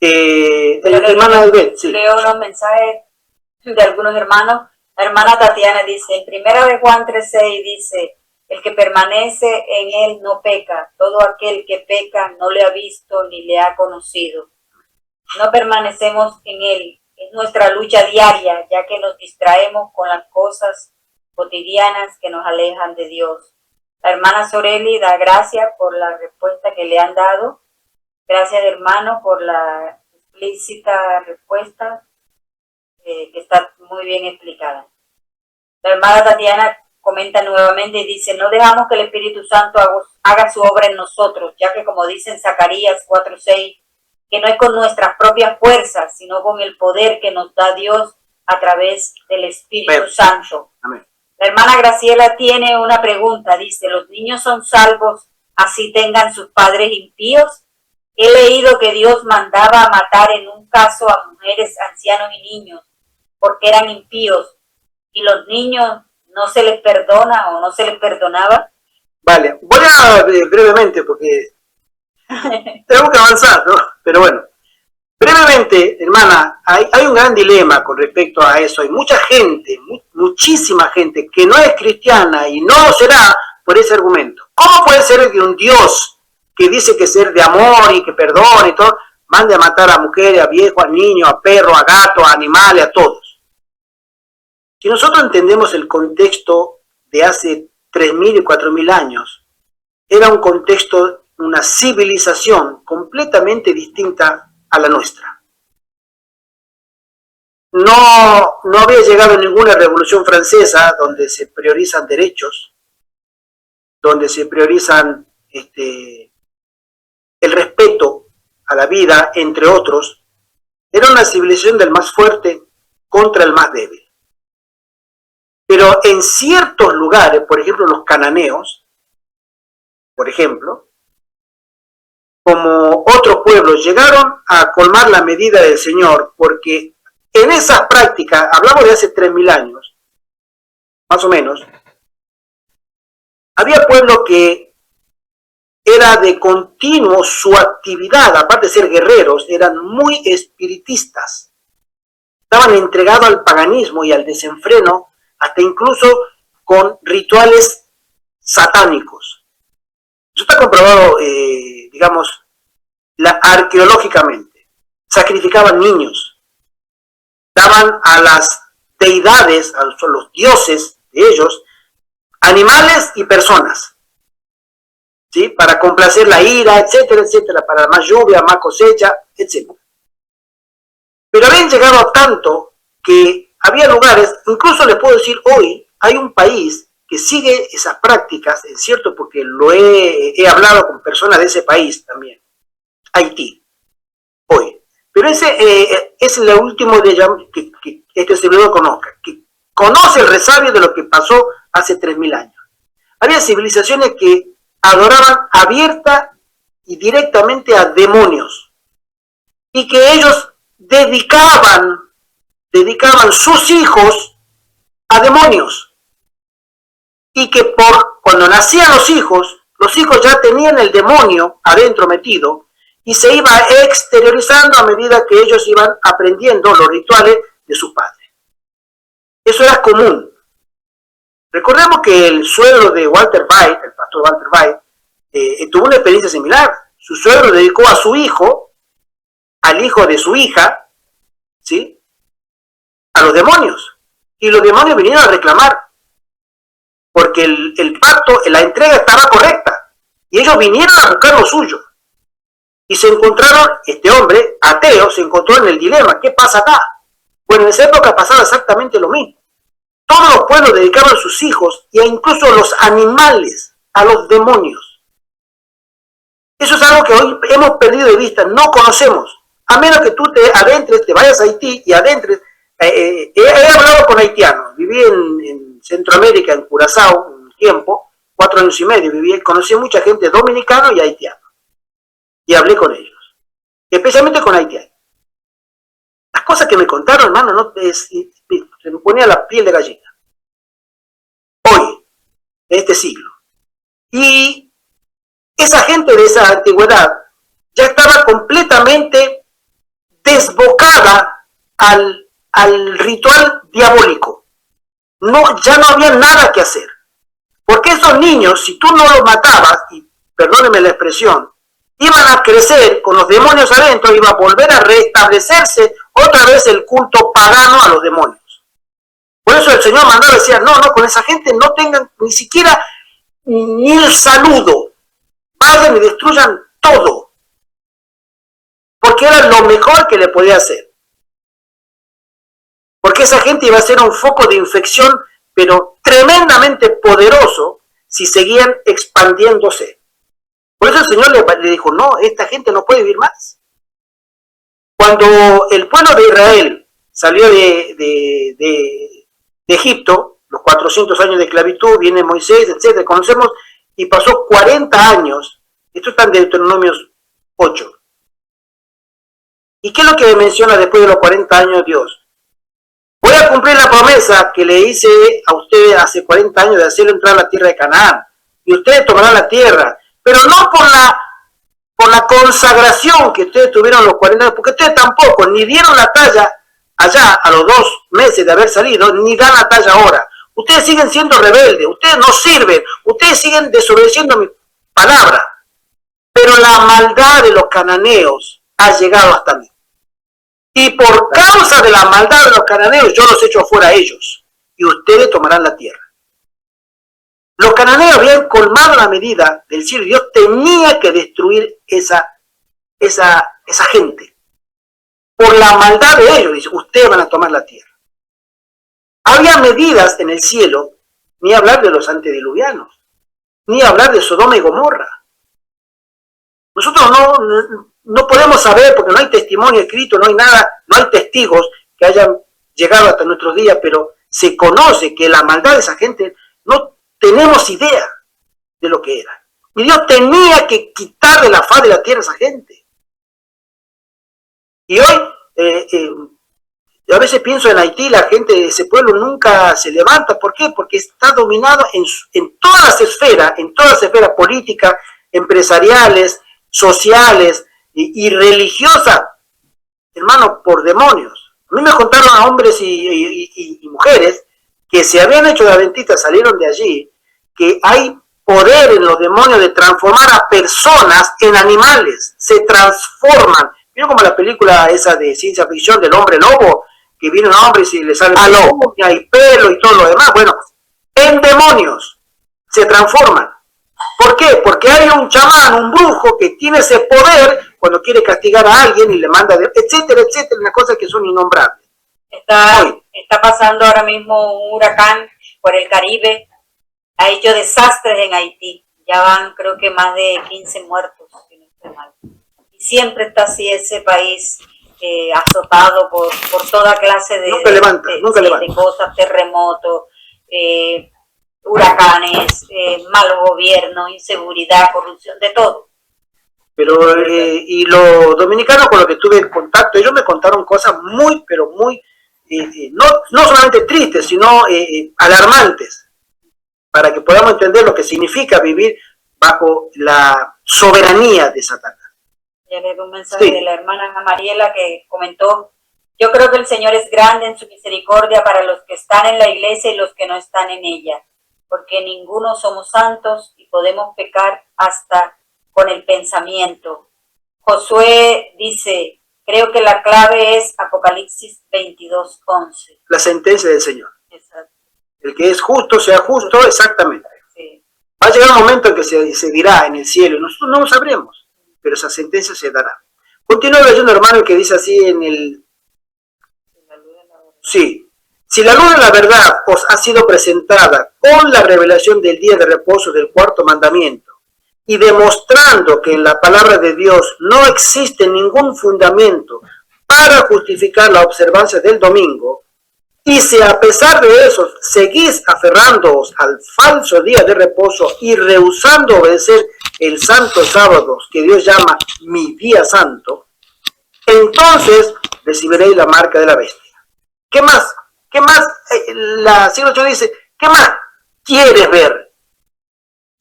Hermana Albert, sí. Leo unos mensajes de algunos hermanos. La hermana Tatiana dice, en 1 Juan 3:6 dice, el que permanece en él no peca, todo aquel que peca no le ha visto ni le ha conocido. No permanecemos en él, es nuestra lucha diaria, ya que nos distraemos con las cosas cotidianas que nos alejan de Dios. La hermana Soreli da gracias por la respuesta que le han dado. Gracias, hermano, por la explícita respuesta que está muy bien explicada. La hermana Tatiana comenta nuevamente y dice, no dejamos que el Espíritu Santo haga su obra en nosotros, ya que como dice en Zacarías 4:6, que no es con nuestras propias fuerzas, sino con el poder que nos da Dios a través del Espíritu Santo. Amén. La hermana Graciela tiene una pregunta, dice, ¿los niños son salvos así tengan sus padres impíos? He leído que Dios mandaba a matar en un caso a mujeres, ancianos y niños, porque eran impíos, y los niños no se les perdona o no se les perdonaba. Vale, voy a brevemente porque tengo que avanzar, ¿no? Pero bueno, brevemente, hermana, hay un gran dilema con respecto a eso. Hay mucha gente, muchísima gente que no es cristiana y no lo será por ese argumento. ¿Cómo puede ser que un Dios que dice que ser de amor y que perdona y todo, mande a matar a mujeres, a viejos, a niños, a perros, a gatos, a animales, a todos? Si nosotros entendemos el contexto de hace 3.000 y 4.000 años, era un contexto, una civilización completamente distinta a la nuestra. No había llegado ninguna revolución francesa donde se priorizan derechos, donde se priorizan el respeto a la vida, entre otros. Era una civilización del más fuerte contra el más débil. Pero en ciertos lugares, por ejemplo los cananeos, por ejemplo, como otros pueblos, llegaron a colmar la medida del Señor, porque en esas prácticas, hablamos de hace 3.000 años, más o menos, había pueblos que era de continuo su actividad, aparte de ser guerreros, eran muy espiritistas. Estaban entregados al paganismo y al desenfreno, hasta incluso con rituales satánicos. Eso está comprobado, digamos, arqueológicamente. Sacrificaban niños, daban a las deidades, a los dioses de ellos, animales y personas, ¿sí? Para complacer la ira, etcétera, etcétera, para más lluvia, más cosecha, etcétera. Pero habían llegado a tanto que había lugares, incluso les puedo decir hoy, hay un país que sigue esas prácticas, es cierto, porque lo he hablado con personas de ese país también, Haití, hoy. Pero ese es el último de que este servidor conozca, que conoce el resabio de lo que pasó hace 3000 años. Había civilizaciones que adoraban abierta y directamente a demonios y que ellos dedicaban sus hijos a demonios y que cuando nacían los hijos ya tenían el demonio adentro metido y se iba exteriorizando a medida que ellos iban aprendiendo los rituales de sus padres. Eso era común. Recordemos que el suegro de Walter White, el pastor Walter White, tuvo una experiencia similar. Su suegro dedicó a su hijo, al hijo de su hija, ¿sí?, a los demonios. Y los demonios vinieron a reclamar, porque el pacto, la entrega estaba correcta. Y ellos vinieron a buscar lo suyo. Y se encontraron, este hombre, ateo, se encontró en el dilema. ¿Qué pasa acá? Bueno, en esa época pasaba exactamente lo mismo. Todos los pueblos dedicaban a sus hijos e incluso los animales a los demonios. Eso es algo que hoy hemos perdido de vista, no conocemos. A menos que tú te adentres, te vayas a Haití y adentres. He hablado con haitianos, viví en Centroamérica, en Curazao, un tiempo, 4 años y medio viví, conocí a mucha gente dominicana y haitiana. Y hablé con ellos, especialmente con haitianos. Las cosas que me contaron, hermano, se me ponía la piel de gallina. Hoy, en este siglo. Y esa gente de esa antigüedad ya estaba completamente desbocada al ritual diabólico. Ya no había nada que hacer. Porque esos niños, si tú no los matabas, y perdónenme la expresión, iban a crecer con los demonios adentro, iba a volver a restablecerse otra vez el culto pagano a los demonios. Por eso el Señor mandaba y decía, no, con esa gente no tengan ni siquiera ni el saludo, vayan y destruyan todo, porque era lo mejor que le podía hacer. Porque esa gente iba a ser un foco de infección, pero tremendamente poderoso si seguían expandiéndose. Por eso el Señor le dijo, no, esta gente no puede vivir más. Cuando el pueblo de Israel salió de Egipto, los 400 años de esclavitud, viene Moisés, etc., conocemos, y pasó 40 años, esto está en Deuteronomios 8. ¿Y qué es lo que menciona después de los 40 años Dios? Voy a cumplir la promesa que le hice a ustedes hace 40 años de hacerlo entrar a la tierra de Canaán, y ustedes tomarán la tierra, pero no por la consagración que ustedes tuvieron los 40 años, porque ustedes tampoco, ni dieron la talla allá a los 2 meses de haber salido, ni dan la talla ahora. Ustedes siguen siendo rebeldes, ustedes no sirven, ustedes siguen desobedeciendo mi palabra. Pero la maldad de los cananeos ha llegado hasta mí. Y por causa de la maldad de los cananeos, yo los echo fuera a ellos, y ustedes tomarán la tierra. Los cananeos habían colmado la medida del cielo y Dios tenía que destruir esa gente. Por la maldad de ellos, dice, ustedes van a tomar la tierra. Había medidas en el cielo, ni hablar de los antediluvianos, ni hablar de Sodoma y Gomorra. Nosotros no podemos saber, porque no hay testimonio escrito, no hay nada, no hay testigos que hayan llegado hasta nuestros días, pero se conoce que la maldad de esa gente no tenemos idea de lo que era. Y Dios tenía que quitar de la faz de la tierra a esa gente. Y hoy, yo a veces pienso en Haití, la gente de ese pueblo nunca se levanta. ¿Por qué? Porque está dominado en todas las esferas políticas, empresariales, sociales y religiosas, hermano, por demonios. A mí me contaron a hombres y mujeres que se habían hecho de adventistas, salieron de allí, que hay poder en los demonios de transformar a personas en animales, se transforman. ¿Vieron como la película esa de ciencia ficción del hombre lobo? Que viene un hombre y le sale uña y pelo y todo lo demás. Bueno, en demonios se transforman. ¿Por qué? Porque hay un chamán, un brujo que tiene ese poder cuando quiere castigar a alguien y le manda, etcétera, etcétera, unas cosas que son innombrables. Está pasando ahora mismo un huracán por el Caribe, ha hecho desastres en Haití, ya van creo que más de 15 muertos, si no estoy mal. Y siempre está así ese país azotado por toda clase de, Nunca levanta, nunca levanta. de cosas, terremotos, huracanes, mal gobierno, inseguridad, corrupción, de todo. Pero, y los dominicanos con los que estuve en contacto, ellos me contaron cosas muy, pero muy, no solamente tristes, sino alarmantes, para que podamos entender lo que significa vivir bajo la soberanía de Satanás. Ya le doy un mensaje de la hermana Ana Mariela que comentó: yo creo que el Señor es grande en su misericordia para los que están en la iglesia y los que no están en ella, porque ninguno somos santos y podemos pecar hasta con el pensamiento. Josué dice, creo que la clave es Apocalipsis 22:11. La sentencia del Señor. Exacto. El que es justo sea justo, exactamente. Sí. Va a llegar un momento en que se dirá en el cielo, nosotros no lo sabremos, pero esa sentencia se dará. Continúa leyendo, hermano, que dice así en el... Sí. Si la luz de la verdad os ha sido presentada con la revelación del día de reposo del cuarto mandamiento, y demostrando que en la palabra de Dios no existe ningún fundamento para justificar la observancia del domingo, y si a pesar de eso seguís aferrándoos al falso día de reposo y rehusando obedecer el santo sábado que Dios llama mi día santo, entonces recibiréis la marca de la bestia. ¿Qué más? ¿Qué más? La siglo 8 dice, ¿qué más quieres ver?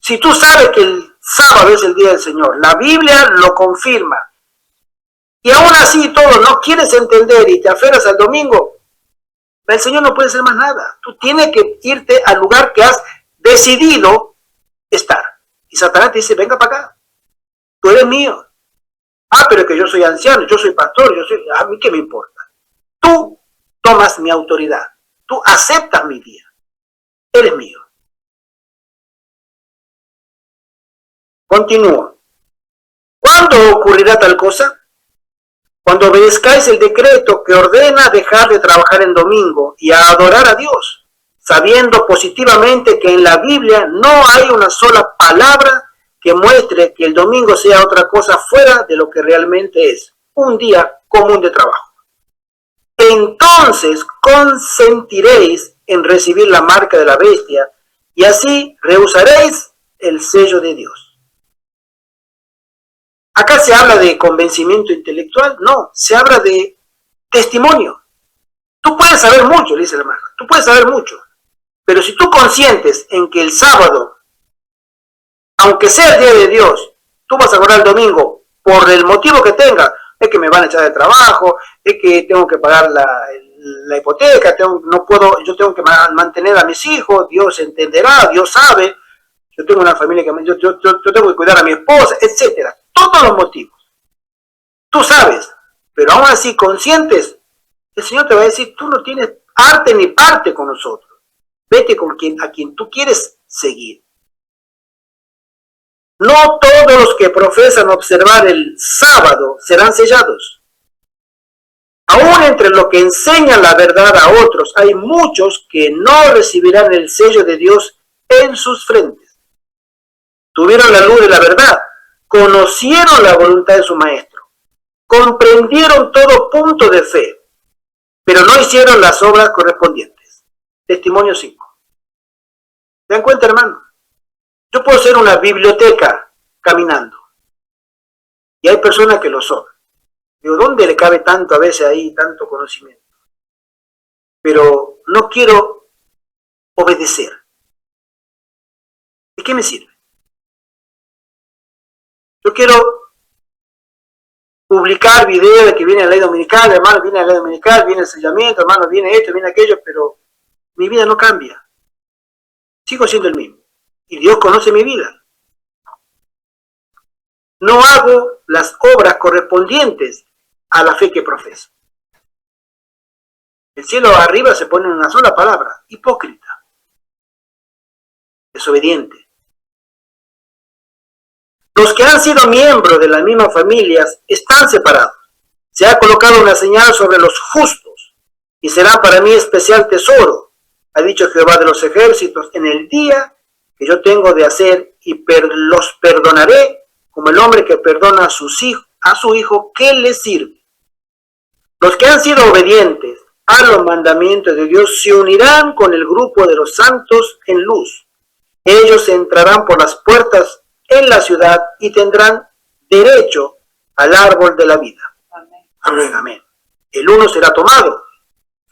Si tú sabes que el sábado es el día del Señor, la Biblia lo confirma, y aún así todo no quieres entender y te aferras al domingo, el Señor no puede hacer más nada. Tú tienes que irte al lugar que has decidido estar. Y Satanás te dice, venga para acá, tú eres mío. Ah, pero es que yo soy anciano, yo soy pastor, a mí qué me importa. Tú tomas mi autoridad, tú aceptas mi día, eres mío. Continúo. ¿Cuándo ocurrirá tal cosa? Cuando obedezcáis el decreto que ordena dejar de trabajar en domingo y a adorar a Dios, sabiendo positivamente que en la Biblia no hay una sola palabra que muestre que el domingo sea otra cosa fuera de lo que realmente es, un día común de trabajo. Entonces consentiréis en recibir la marca de la bestia y así rehusaréis el sello de Dios. Acá se habla de convencimiento intelectual, no, se habla de testimonio. Tú puedes saber mucho, le dice el hermano, tú puedes saber mucho, pero si tú consientes en que el sábado, aunque sea el día de Dios, tú vas a orar el domingo por el motivo que tenga, es que me van a echar de trabajo, es que tengo que pagar la hipoteca, yo tengo que mantener a mis hijos, Dios entenderá, Dios sabe, yo tengo una familia que yo tengo que cuidar a mi esposa, etcétera. Todos los motivos. Tú sabes, pero aún así conscientes, el Señor te va a decir, tú no tienes arte ni parte con nosotros. Vete con a quien tú quieres seguir. No todos los que profesan observar el sábado serán sellados. Aún entre los que enseñan la verdad a otros, hay muchos que no recibirán el sello de Dios en sus frentes. Tuvieron la luz de la verdad, conocieron la voluntad de su maestro, comprendieron todo punto de fe, pero no hicieron las obras correspondientes. Testimonio 5. ¿Se dan cuenta, hermano? Yo puedo ser una biblioteca caminando, y hay personas que lo son. Digo, ¿dónde le cabe tanto a veces ahí, tanto conocimiento? Pero no quiero obedecer. ¿De qué me sirve? Yo quiero publicar videos de que viene la ley dominical, hermano, viene la ley dominical, viene el sellamiento, hermano, viene esto, viene aquello, pero mi vida no cambia. Sigo siendo el mismo. Y Dios conoce mi vida. No hago las obras correspondientes a la fe que profeso. El cielo arriba se pone en una sola palabra, hipócrita, desobediente. Los que han sido miembros de las mismas familias están separados. Se ha colocado una señal sobre los justos y serán para mí especial tesoro, ha dicho Jehová de los ejércitos, en el día que yo tengo de hacer y los perdonaré como el hombre que perdona a su hijo que le sirve. Los que han sido obedientes a los mandamientos de Dios se unirán con el grupo de los santos en luz. Ellos entrarán por las puertas en la ciudad y tendrán derecho al árbol de la vida. Amén. Amén, amén. El uno será tomado.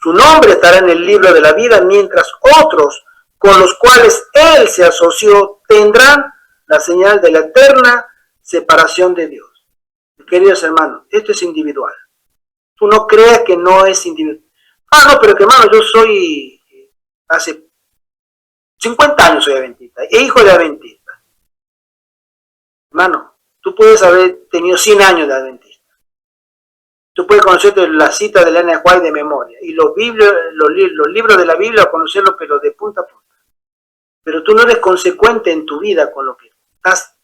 Su nombre estará en el libro de la vida, mientras otros con los cuales él se asoció tendrán la señal de la eterna separación de Dios. Queridos hermanos, esto es individual. Tú no creas que no es individual. Ah, no, pero que hermano, yo soy, hace 50 años soy adventista, e hijo de adventista. Hermano, tú puedes haber tenido 100 años de adventista. Tú puedes conocerte la cita de Elena White de memoria, y los libros de la Biblia, conocerlos, pero de punta a punta. Pero tú no eres consecuente en tu vida con lo que estás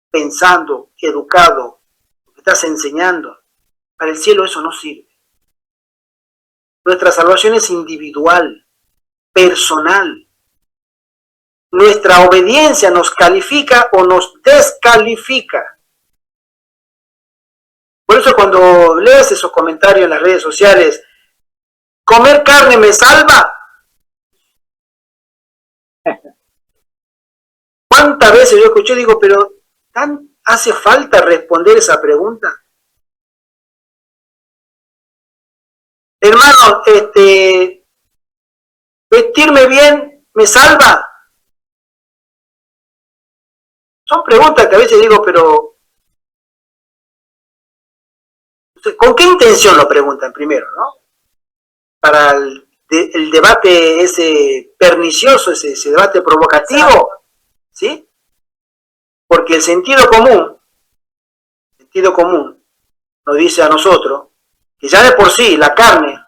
pensando, educado, lo que estás enseñando. Para el cielo eso no sirve. Nuestra salvación es individual, personal. Nuestra obediencia nos califica o nos descalifica. Por eso cuando lees esos comentarios en las redes sociales, ¿comer carne me salva? ¿Cuántas veces yo escuché, digo, pero ¿tan hace falta responder esa pregunta? Hermano, vestirme bien me salva. Son preguntas que a veces digo, pero ¿con qué intención lo preguntan primero, no? Para el debate ese pernicioso, ese debate provocativo, ¿sí? Porque el sentido común nos dice a nosotros que ya de por sí la carne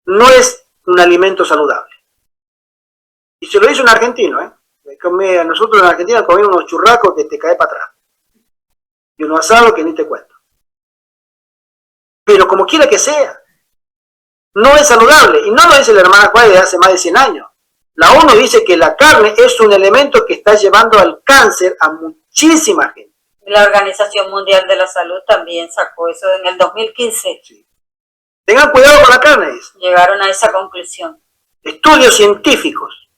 no es un alimento saludable. Y se lo dice un argentino, nosotros en Argentina comemos unos churrascos que te cae para atrás. Y unos asados que ni te cuento. Pero como quiera que sea, no es saludable. Y no lo dice la hermana Juárez de hace más de 100 años. La ONU dice que la carne es un elemento que está llevando al cáncer a muchísima gente. La Organización Mundial de la Salud también sacó eso en el 2015. Sí. Tengan cuidado con la carne, dice. Llegaron a esa conclusión. Estudios científicos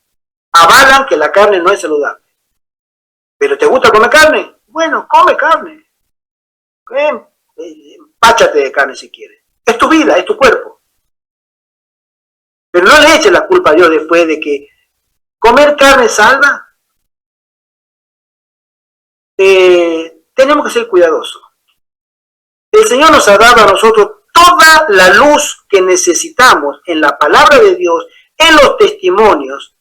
avalan que la carne no es saludable. ¿Pero te gusta comer carne? Bueno, come carne. Empáchate de carne si quieres. Es tu vida, es tu cuerpo. Pero no le eches la culpa a Dios después de que comer carne salva. Tenemos que ser cuidadosos. El Señor nos ha dado a nosotros toda la luz que necesitamos en la palabra de Dios, en los testimonios,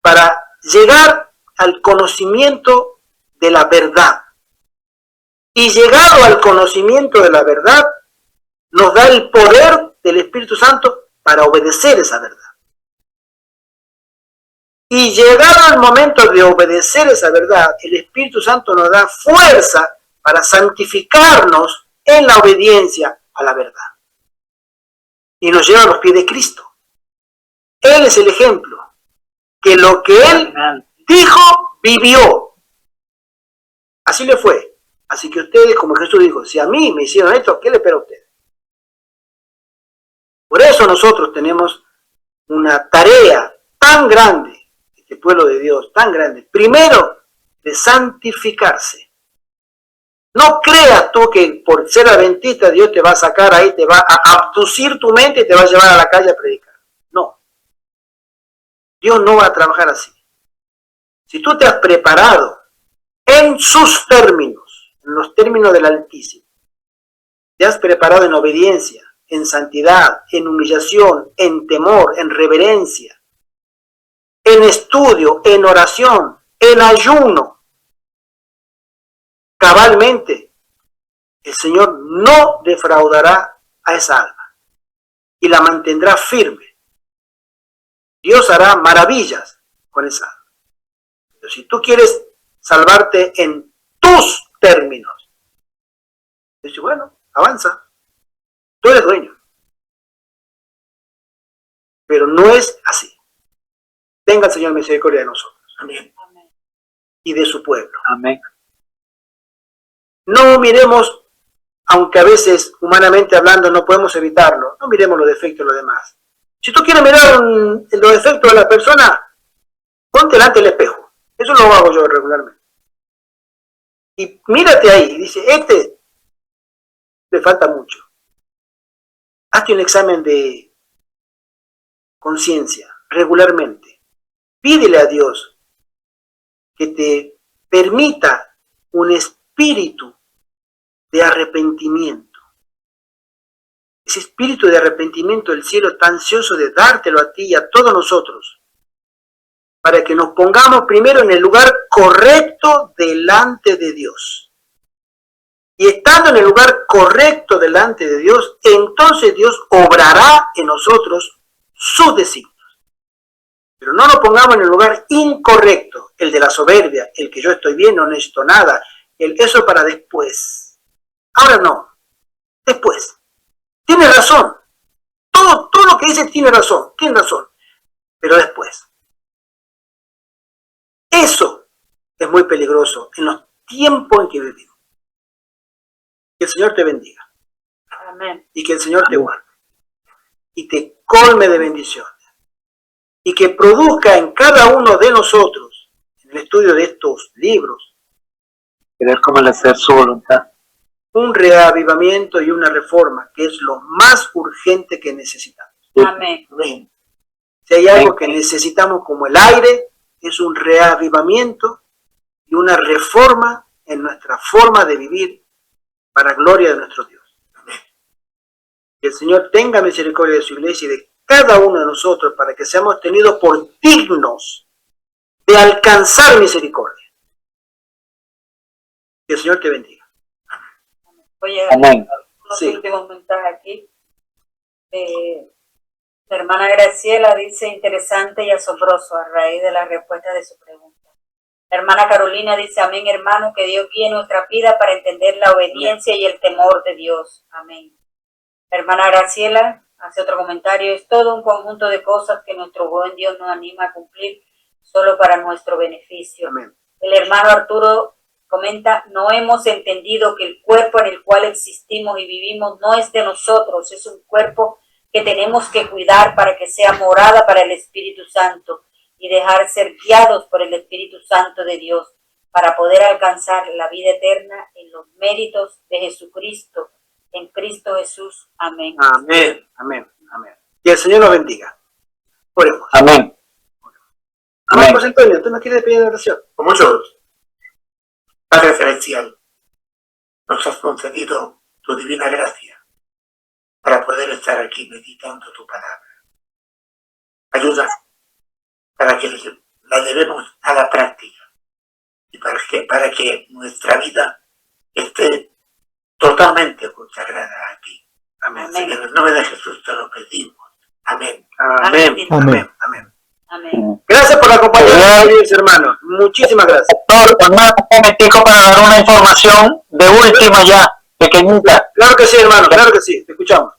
para llegar al conocimiento de la verdad. Y llegado al conocimiento de la verdad, nos da el poder del Espíritu Santo para obedecer esa verdad. Y llegado al momento de obedecer esa verdad, el Espíritu Santo nos da fuerza para santificarnos en la obediencia a la verdad. Y nos lleva a los pies de Cristo. Él es el ejemplo, que lo que Él dijo, vivió. Así le fue. Así que ustedes, como Jesús dijo, si a mí me hicieron esto, ¿qué le espera a ustedes? Por eso nosotros tenemos una tarea tan grande, este pueblo de Dios tan grande, primero de santificarse. No creas tú que por ser adventista Dios te va a sacar ahí, te va a abducir tu mente y te va a llevar a la calle a predicar. No. Dios no va a trabajar así. Si tú te has preparado en sus términos, en los términos del Altísimo, te has preparado en obediencia, en santidad, en humillación, en temor, en reverencia, en estudio, en oración, en ayuno, cabalmente, el Señor no defraudará a esa alma y la mantendrá firme. Dios hará maravillas con esa alma. Pero si tú quieres salvarte en tus términos, dice, bueno, avanza. Tú eres dueño. Pero no es así. Tenga el Señor misericordia de nosotros. Amén. Amén. Y de su pueblo. Amén. No miremos aunque a veces, humanamente hablando, no podemos evitarlo, no miremos los defectos de los demás. Si tú quieres mirar los defectos de la persona, ponte delante del espejo. Eso lo hago yo regularmente. Y mírate ahí, y dice, le falta mucho. Hazte un examen de conciencia regularmente. Pídele a Dios que te permita un espíritu de arrepentimiento. Ese espíritu de arrepentimiento el cielo está ansioso de dártelo a ti y a todos nosotros, para que nos pongamos primero en el lugar correcto delante de Dios. Y estando en el lugar correcto delante de Dios, entonces Dios obrará en nosotros sus designios. Pero no nos pongamos en el lugar incorrecto, el de la soberbia, el que yo estoy bien, no necesito nada, eso para después. Ahora no, después. Tiene razón. Todo lo que dice tiene razón, pero después. Eso es muy peligroso en los tiempos en que vivimos. Que el Señor te bendiga. Amén. Y que el Señor te guarde. Y te colme de bendiciones. Y que produzca en cada uno de nosotros, en el estudio de estos libros, Querer como el hacer su voluntad. un reavivamiento y una reforma, que es lo más urgente que necesitamos. Amén. Amén. Si hay algo que necesitamos como el aire, es un reavivamiento y una reforma en nuestra forma de vivir para gloria de nuestro Dios. Que el Señor tenga misericordia de su iglesia y de cada uno de nosotros para que seamos tenidos por dignos de alcanzar misericordia. Que el Señor te bendiga. Oye, Amén. unos Sí. últimos mensajes aquí. La hermana Graciela dice interesante y asombroso a raíz de la respuesta de su pregunta. La hermana Carolina dice, amén, hermano, que Dios guíe nuestra vida para entender la obediencia y el temor de Dios. Amén. La hermana Graciela hace otro comentario, es todo un conjunto de cosas que nuestro buen Dios nos anima a cumplir solo para nuestro beneficio. Amén. El hermano Arturo comenta, no hemos entendido que el cuerpo en el cual existimos y vivimos no es de nosotros, es un cuerpo que tenemos que cuidar para que sea morada para el Espíritu Santo y dejar ser guiados por el Espíritu Santo de Dios para poder alcanzar la vida eterna en los méritos de Jesucristo, en Cristo Jesús. Amén. Amén. Amén. Amén. Que el Señor nos bendiga. Oremos. Amén. Amén. José Antonio, ¿tú nos quieres pedir una oración? Con mucho gusto. Padre Celestial, nos has concedido tu divina gracia para poder estar aquí meditando tu palabra. Ayuda para que la llevemos a la práctica y para que nuestra vida esté totalmente consagrada a ti. Amén. Amén. En el nombre de Jesús te lo pedimos. Amén. Amén. Amén. Amén. Amén. Gracias por acompañarnos, queridos hermanos. Muchísimas gracias. Doctor, hermano, un momentico para dar una información de última ya, pequeñita. Claro que sí, hermano. Claro que sí. Te escuchamos.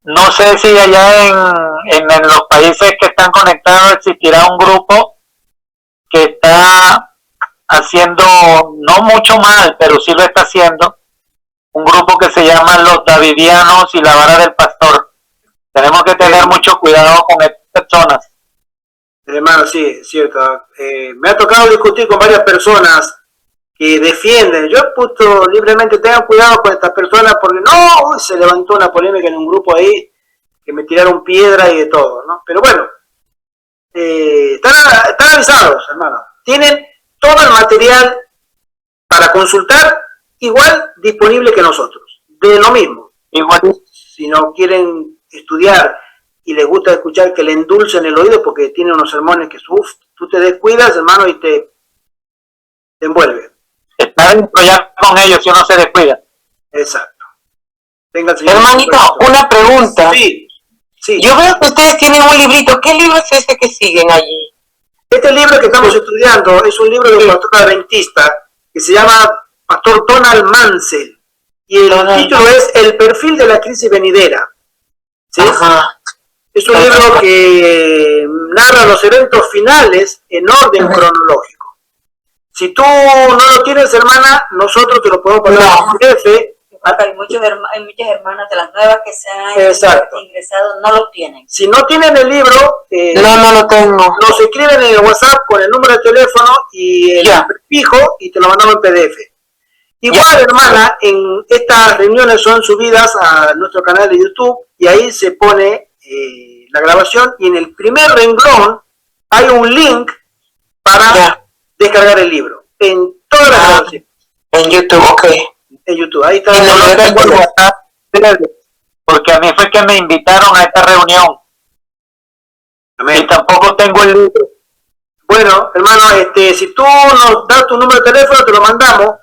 No sé si allá en los países que están conectados existirá un grupo que está haciendo, no mucho mal, pero sí lo está haciendo, un grupo que se llama Los Davidianos y la Vara del Pastor. Tenemos que tener mucho cuidado con estas personas. Hermano, sí, es cierto. Me ha tocado discutir con varias personas que defienden. Yo he puesto libremente, tengan cuidado con estas personas porque no, se levantó una polémica en un grupo ahí que me tiraron piedra y de todo, ¿no? Pero bueno, están avisados, hermano. Tienen todo el material para consultar igual disponible que nosotros. De lo mismo. Igual, Si no quieren estudiar y les gusta escuchar que le endulcen el oído porque tiene unos sermones que tú te descuidas, hermano, y te envuelve. está dentro ya con ellos si uno se descuida. Exacto. Tenga el Señor. Hermanito, una pregunta. Sí, sí. Yo veo que ustedes tienen un librito. ¿Qué libro es ese que siguen allí? Este libro que estamos estudiando es un libro de un pastor adventista que se llama Pastor Donald Mansell. Y el título es El perfil de la crisis venidera. ¿Sí? Ajá. Es un libro que narra los eventos finales en orden cronológico. Si tú no lo tienes, hermana, nosotros te lo podemos poner en PDF. Hay muchas hermanas de las nuevas que se han Exacto. ingresado, no lo tienen. Si no tienen el libro, No lo tengo. nos escriben en el WhatsApp con el número de teléfono y el fijo y te lo mandamos en PDF. Igual, hermana, en estas reuniones son subidas a nuestro canal de YouTube y ahí se pone la grabación y en el primer renglón hay un link para descargar el libro. En todas las grabaciones. En YouTube, ok. En YouTube, ahí está. Porque a mí fue que me invitaron a esta reunión. Amén. Y tampoco tengo el libro. Bueno, hermano, si tú nos das tu número de teléfono, te lo mandamos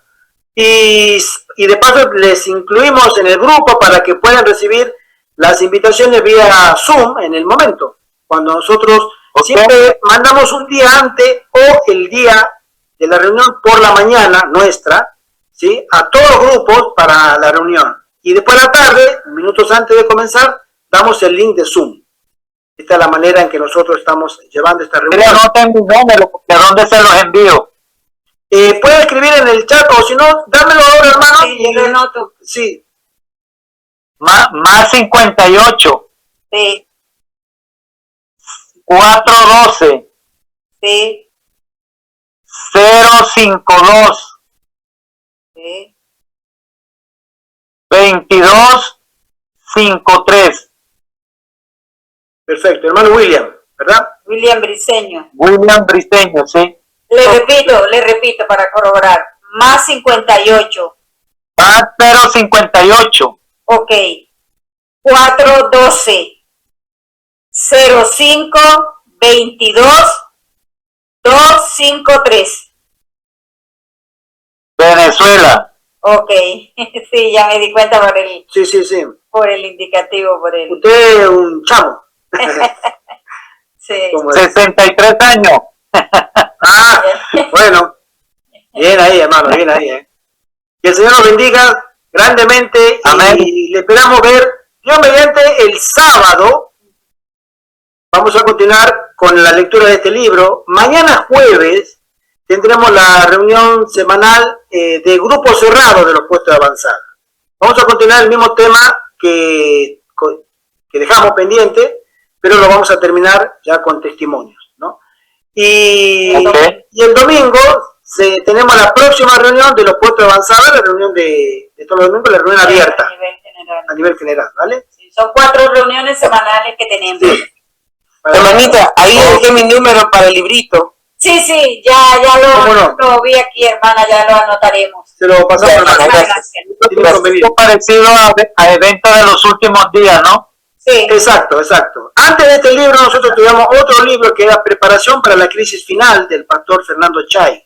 y de paso les incluimos en el grupo para que puedan recibir las invitaciones vía Zoom en el momento. Cuando nosotros siempre mandamos un día antes o el día de la reunión por la mañana nuestra, ¿sí? A todos los grupos para la reunión. Y después de la tarde, minutos antes de comenzar, damos el link de Zoom. Esta es la manera en que nosotros estamos llevando esta reunión. Pero no tengo mi número, ¿de dónde se los envío? Puede escribir en el chat o si no, dámelo ahora, hermano. Sí, yo lo anoto. Sí. Más 58. Sí, 412. sí, 052. sí. 2253. Perfecto, hermano William, ¿verdad? William Briceño. William Briceño, sí. Le repito para corroborar. Más 58. Más 058. Ok. 412 05 22 253. Venezuela. Ok. Sí, ya me di cuenta Sí. por el indicativo, por el. Usted es un chamo. Sí. Como es. 63 años. Ah, bueno. Bien ahí, hermano, bien ahí. Que el Señor nos bendiga grandemente. Amén. Y le esperamos ver, Dios mediante, el sábado. Vamos a continuar con la lectura de este libro. Mañana jueves tendremos la reunión semanal de grupo cerrado de los puestos de avanzada. Vamos a continuar el mismo tema que dejamos pendiente, pero lo vamos a terminar ya con testimonios, ¿no? Y el domingo tenemos la próxima reunión de los puestos de avanzada, la reunión de todos los domingos, la reunión abierta a nivel general, ¿vale? Sí, son 4 reuniones semanales que tenemos. Sí. Hermanita, ahí dejé mi número para el librito. Sí, ya lo vi aquí, hermana, ya lo anotaremos. Se lo pasamos a la Gracias. Algo parecido a eventos de los últimos días, ¿no? Sí. Exacto. Antes de este libro nosotros tuvimos otro libro que era Preparación para la crisis final del pastor Fernando Chay.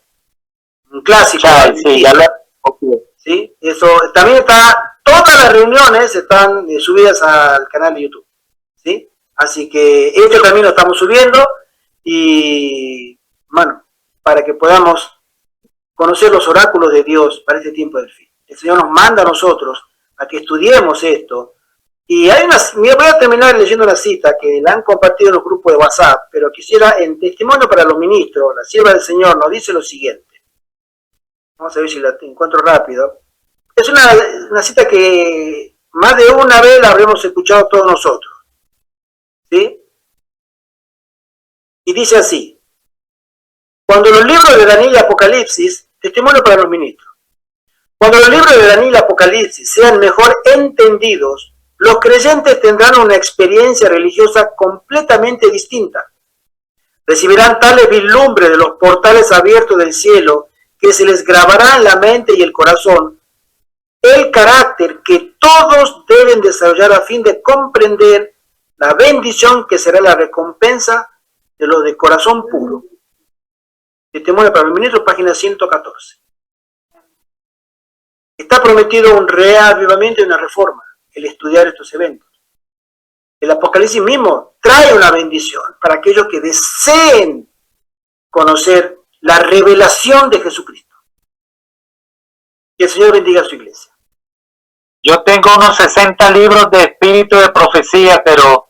Un clásico. Sí, ya lo... ¿Sí? Eso también está, todas las reuniones están subidas al canal de YouTube. ¿Sí? Así que este también lo estamos subiendo y, bueno, para que podamos conocer los oráculos de Dios para este tiempo del fin. El Señor nos manda a nosotros a que estudiemos esto. Y hay voy a terminar leyendo una cita que la han compartido en los grupos de WhatsApp, pero quisiera, en testimonio para los ministros, la sierva del Señor nos dice lo siguiente. Vamos a ver si la encuentro rápido. Es una cita que más de una vez la habremos escuchado todos nosotros. ¿Sí? Y dice así: cuando los libros de Daniel y Apocalipsis, testimonio para los ministros, cuando los libros de Daniel y Apocalipsis sean mejor entendidos, los creyentes tendrán una experiencia religiosa completamente distinta. Recibirán tales vislumbres de los portales abiertos del cielo que se les grabará en la mente y el corazón el carácter que todos deben desarrollar a fin de comprender la bendición que será la recompensa de los de corazón puro. Testimonio para los ministros, página 114. Está prometido un reavivamiento y una reforma, el estudiar estos eventos. El Apocalipsis mismo trae una bendición para aquellos que deseen conocer la revelación de Jesucristo. Que el Señor bendiga a su iglesia. Yo tengo unos 60 libros de espíritu de profecía, pero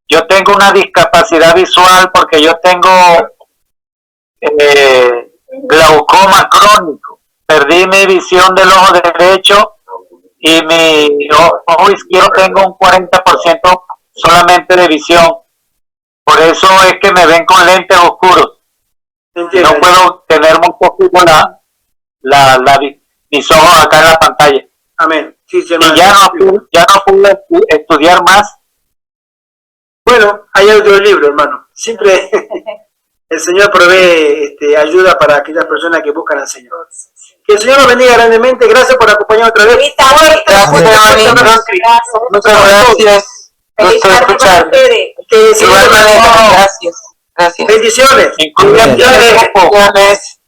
yo tengo una discapacidad visual porque yo tengo glaucoma crónico. Perdí mi visión del ojo derecho y mi ojo izquierdo tengo un 40% solamente de visión. Por eso es que me ven con lentes oscuros. Entiendo. No puedo tener muy poquito mis ojos acá en la pantalla. Amén. Sí, sí, Y hermano. ya no pude estudiar más. Bueno, hay otro libro, hermano. Siempre el Señor provee ayuda para aquellas personas que buscan al Señor. Que el Señor los bendiga grandemente. Gracias por acompañarnos otra vez. Feliz tarde. Gracias, hermanito. Muchas gracias. Feliz Gusto tarde para escuchar. ustedes. Que el Señor los bendiga. Gracias. Gracias. Bendiciones. Incluye Amén. el tiempo. Bendiciones.